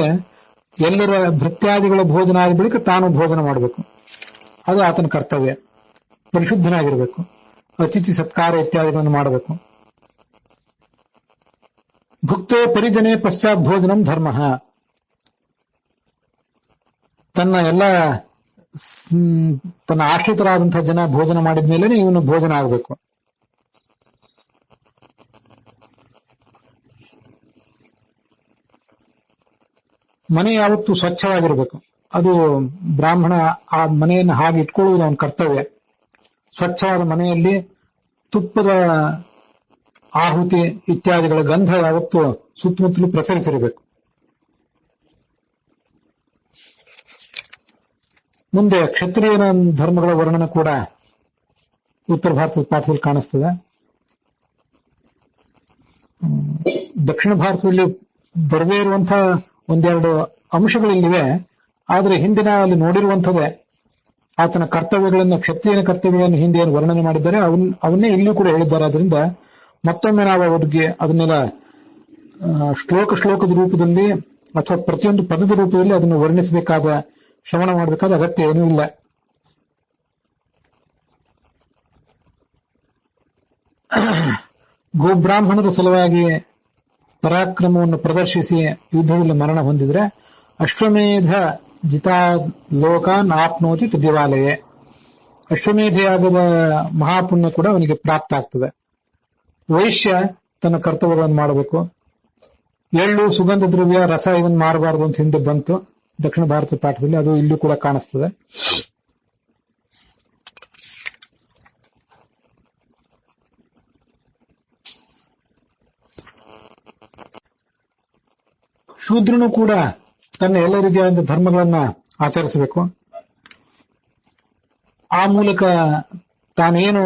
Speaker 1: ಎಲ್ಲರ ಭೃತ್ಯಾದಿಗಳ ಭೋಜನ ಆದ ಬಳಿಕ ತಾನು ಭೋಜನ ಮಾಡಬೇಕು. ಅದು ಆತನ ಕರ್ತವ್ಯ. ಪರಿಶುದ್ಧನಾಗಿರಬೇಕು. ಅತಿಥಿ ಸತ್ಕಾರ ಇತ್ಯಾದಿಗಳನ್ನು ಮಾಡಬೇಕು. ಭುಕ್ತೇ ಪರಿಜನೆ ಪಶ್ಚಾತ್ ಭೋಜನಂ ಧರ್ಮ, ತನ್ನ ಆಶ್ರಿತರಾದಂತಹ ಜನ ಭೋಜನ ಮಾಡಿದ ಮೇಲೆ ಇವನು ಭೋಜನ ಆಗಬೇಕು. ಮನೆ ಯಾವತ್ತೂ ಸ್ವಚ್ಛವಾಗಿರಬೇಕು. ಅದು ಬ್ರಾಹ್ಮಣ ಆ ಮನೆಯನ್ನು ಹಾಗೆ ಇಟ್ಕೊಳ್ಳುವುದು ಅವನ ಕರ್ತವ್ಯ. ಸ್ವಚ್ಛವಾದ ಮನೆಯಲ್ಲಿ ತುಪ್ಪದ ಆಹುತಿ ಇತ್ಯಾದಿಗಳ ಗಂಧ ಯಾವತ್ತೂ ಸುತ್ತಮುತ್ತಲು ಪ್ರಸರಿಸಿರಬೇಕು. ಮುಂದೆ ಕ್ಷತ್ರಿಯನ ಧರ್ಮಗಳ ವರ್ಣನೆ ಕೂಡ ಉತ್ತರ ಭಾರತದ ಪಾಠದಲ್ಲಿ ಕಾಣಿಸ್ತದೆ. ದಕ್ಷಿಣ ಭಾರತದಲ್ಲಿ ಬರದೇ ಇರುವಂತಹ ಒಂದೆರಡು ಅಂಶಗಳಿಲ್ಲಿವೆ. ಆದರೆ ಹಿಂದಿನ ಅಲ್ಲಿ ನೋಡಿರುವಂಥದ್ದೇ ಆತನ ಕರ್ತವ್ಯಗಳನ್ನು, ಕ್ಷತ್ರಿಯನ ಕರ್ತವ್ಯಗಳನ್ನು ಹಿಂದೆ ಏನು ವರ್ಣನೆ ಮಾಡಿದ್ದಾರೆ ಅವನ್ನೇ ಇಲ್ಲಿಯೂ ಕೂಡ ಹೇಳಿದ್ದಾರೆ. ಅದರಿಂದ ಮತ್ತೊಮ್ಮೆ ನಾವು ಅವರಿಗೆ ಅದನ್ನೆಲ್ಲ ಶ್ಲೋಕದ ರೂಪದಲ್ಲಿ ಅಥವಾ ಪ್ರತಿಯೊಂದು ಪದದ ರೂಪದಲ್ಲಿ ಅದನ್ನು ವರ್ಣಿಸಬೇಕಾದ, ಶ್ರವಣ ಮಾಡಬೇಕಾದ ಅಗತ್ಯ ಏನೂ ಇಲ್ಲ. ಗೋಬ್ರಾಹ್ಮಣರ ಸಲುವಾಗಿ ಪರಾಕ್ರಮವನ್ನು ಪ್ರದರ್ಶಿಸಿ ಯುದ್ಧದಲ್ಲಿ ಮರಣ ಹೊಂದಿದ್ರೆ ಅಶ್ವಮೇಧ ಜಿತಾ ಲೋಕಾನ್ ಆಪ್ನೋತಿ ತದ್ಯವಾಲಯೇ, ಅಶ್ವಮೇಧಯಾಗದ ಮಹಾಪುಣ್ಯ ಕೂಡ ಅವನಿಗೆ ಪ್ರಾಪ್ತ ಆಗ್ತದೆ. ವೈಶ್ಯ ತನ್ನ ಕರ್ತವ್ಯಗಳನ್ನು ಮಾಡಬೇಕು. ಎಳ್ಳು, ಸುಗಂಧ ದ್ರವ್ಯ, ರಸ ಇದನ್ನು ಮಾರಬಾರದು ಅಂತ ಹಿಂದೆ ಬಂತು ದಕ್ಷಿಣ ಭಾರತದ ಪಾಠದಲ್ಲಿ. ಅದು ಇಲ್ಲೂ ಕೂಡ ಕಾಣಿಸ್ತದೆ. ಶೂದ್ರನು ಕೂಡ ತನ್ನ ಎಲ್ಲ ರೀತಿಯಾದ ಧರ್ಮಗಳನ್ನ ಆಚರಿಸಬೇಕು. ಆ ಮೂಲಕ ತಾನೇನು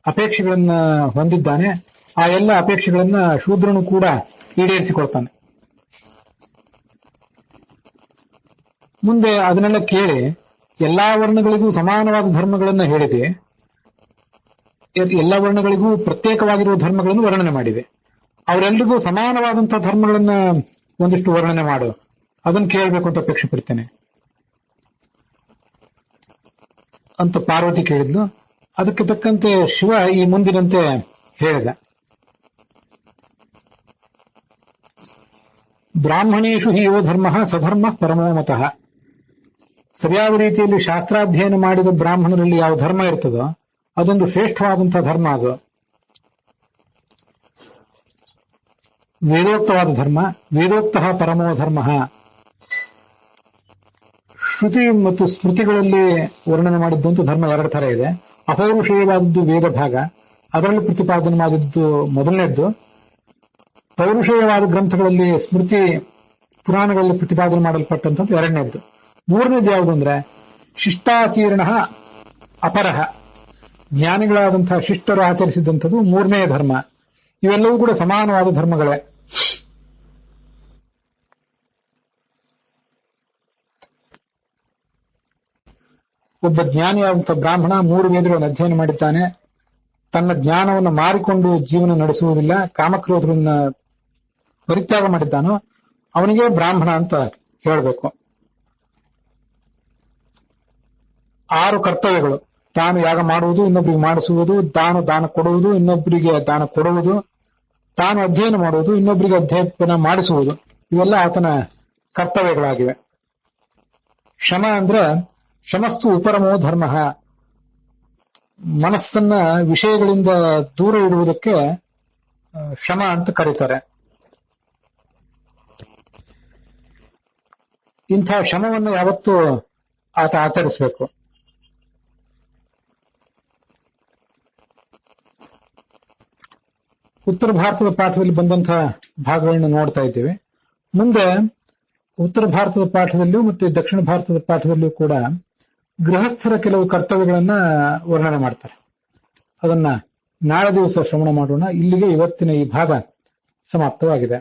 Speaker 1: ಅಪೇಕ್ಷೆಗಳನ್ನ ಹೊಂದಿದ್ದಾನೆ ಆ ಎಲ್ಲ ಅಪೇಕ್ಷೆಗಳನ್ನ ಶೂದ್ರನು ಕೂಡ ಈಡೇರಿಸಿಕೊಳ್ತಾನೆ. ಮುಂದೆ ಅದನ್ನೆಲ್ಲ ಕೇಳಿ ಎಲ್ಲಾ ವರ್ಣಗಳಿಗೂ ಸಮಾನವಾದ ಧರ್ಮಗಳನ್ನ ಹೇಳಿದೆ. ಎಲ್ಲ ವರ್ಣಗಳಿಗೂ ಪ್ರತ್ಯೇಕವಾಗಿರುವ ಧರ್ಮಗಳನ್ನು ವರ್ಣನೆ ಮಾಡಿದೆ. ಅವರೆಲ್ಲರಿಗೂ ಸಮಾನವಾದಂತಹ ಧರ್ಮಗಳನ್ನ ಒಂದಿಷ್ಟು ವರ್ಣನೆ ಮಾಡು, ಅದನ್ನು ಕೇಳಬೇಕು ಅಂತ ಅಪೇಕ್ಷೆ ಪಡ್ತೇನೆ ಅಂತ ಪಾರ್ವತಿ ಕೇಳಿದ್ಲು. ಅದಕ್ಕೆ ತಕ್ಕಂತೆ ಶಿವ ಈ ಮುಂದಿನಂತೆ ಹೇಳಿದ. ಬ್ರಾಹ್ಮಣೇಶು ಹಿ ಯೋ ಧರ್ಮ ಸಧರ್ಮ ಪರಮೋಮತಃ. ಸರಿಯಾದ ರೀತಿಯಲ್ಲಿ ಶಾಸ್ತ್ರಾಧ್ಯಯನ ಮಾಡಿದ ಬ್ರಾಹ್ಮಣರಲ್ಲಿ ಯಾವ ಧರ್ಮ ಇರ್ತದೋ ಅದೊಂದು ಶ್ರೇಷ್ಠವಾದಂತಹ ಧರ್ಮ. ಅದು ವೇದೋಕ್ತವಾದ ಧರ್ಮ. ವೇದೋಕ್ತ ಪರಮೋ ಧರ್ಮ. ಶ್ರುತಿ ಮತ್ತು ಸ್ಮೃತಿಗಳಲ್ಲಿ ವರ್ಣನೆ ಮಾಡಿದ್ದಂತೂ ಧರ್ಮ ಎರಡು ತರ ಇದೆ. ಅಪೌರುಷೇಯವಾದದ್ದು ವೇದ ಭಾಗ, ಅದರಲ್ಲಿ ಪ್ರತಿಪಾದನೆ ಮಾಡಿದ್ದು ಮೊದಲನೇದ್ದು. ಪೌರುಷೇಯವಾದ ಗ್ರಂಥಗಳಲ್ಲಿ ಸ್ಮೃತಿ ಪುರಾಣಗಳಲ್ಲಿ ಪ್ರತಿಪಾದನೆ ಮಾಡಲ್ಪಟ್ಟಂಥದ್ದು ಎರಡನೇದ್ದು. ಮೂರನೇದು ಯಾವುದು ಅಂದ್ರೆ ಶಿಷ್ಟಾಚೀರ್ಣ ಅಪರಹ. ಜ್ಞಾನಿಗಳಾದಂತಹ ಶಿಷ್ಟರು ಆಚರಿಸಿದಂಥದ್ದು ಮೂರನೇ ಧರ್ಮ. ಇವೆಲ್ಲವೂ ಕೂಡ ಸಮಾನವಾದ ಧರ್ಮಗಳೇ. ಒಬ್ಬ ಜ್ಞಾನಿಯಾದಂತಹ ಬ್ರಾಹ್ಮಣ 3 ವೇದಗಳನ್ನು ಅಧ್ಯಯನ ಮಾಡಿದ್ದಾನೆ. ತನ್ನ ಜ್ಞಾನವನ್ನು ಮಾರಿಕೊಂಡು ಜೀವನ ನಡೆಸುವುದಿಲ್ಲ, ಕಾಮಕ್ರೋಧಗಳನ್ನ ಪರಿತ್ಯಾಗ ಮಾಡಿದ್ದಾನೋ ಅವನಿಗೆ ಬ್ರಾಹ್ಮಣ ಅಂತ ಹೇಳಬೇಕು. 6 ಕರ್ತವ್ಯಗಳು: ತಾನು ಯಾಗ ಮಾಡುವುದು, ಇನ್ನೊಬ್ಬರಿಗೆ ಮಾಡಿಸುವುದು, ದಾನ ಕೊಡುವುದು, ಇನ್ನೊಬ್ಬರಿಗೆ ದಾನ ಕೊಡುವುದು, ತಾನು ಅಧ್ಯಯನ ಮಾಡುವುದು, ಇನ್ನೊಬ್ಬರಿಗೆ ಅಧ್ಯಯನ ಮಾಡಿಸುವುದು. ಇವೆಲ್ಲ ಆತನ ಕರ್ತವ್ಯಗಳಾಗಿವೆ. ಶಮ ಅಂದ್ರೆ ಶಮಸ್ತು ಉಪರಮೋ ಧರ್ಮ. ಮನಸ್ಸನ್ನ ವಿಷಯಗಳಿಂದ ದೂರ ಇಡುವುದಕ್ಕೆ ಶಮ ಅಂತ ಕರೀತಾರೆ. ಇಂಥ ಶಮವನ್ನು ಯಾವತ್ತೂ ಆತ ಆಚರಿಸಬೇಕು. ಉತ್ತರ ಭಾರತದ ಪಾಠದಲ್ಲಿ ಬಂದಂತಹ ಭಾಗಗಳನ್ನು ನೋಡ್ತಾ ಇದ್ದೇವೆ. ಮುಂದೆ ಉತ್ತರ ಭಾರತದ ಪಾಠದಲ್ಲಿಯೂ ಮತ್ತು ದಕ್ಷಿಣ ಭಾರತದ ಪಾಠದಲ್ಲಿಯೂ ಕೂಡ ಗೃಹಸ್ಥರ ಕೆಲವು ಕರ್ತವ್ಯಗಳನ್ನ ವರ್ಣನೆ ಮಾಡ್ತಾರೆ. ಅದನ್ನ ನಾಳೆ ದಿವಸ ಶ್ರವಣ ಮಾಡೋಣ. ಇಲ್ಲಿಗೆ ಇವತ್ತಿನ ಈ ಭಾಗ ಸಮಾಪ್ತವಾಗಿದೆ.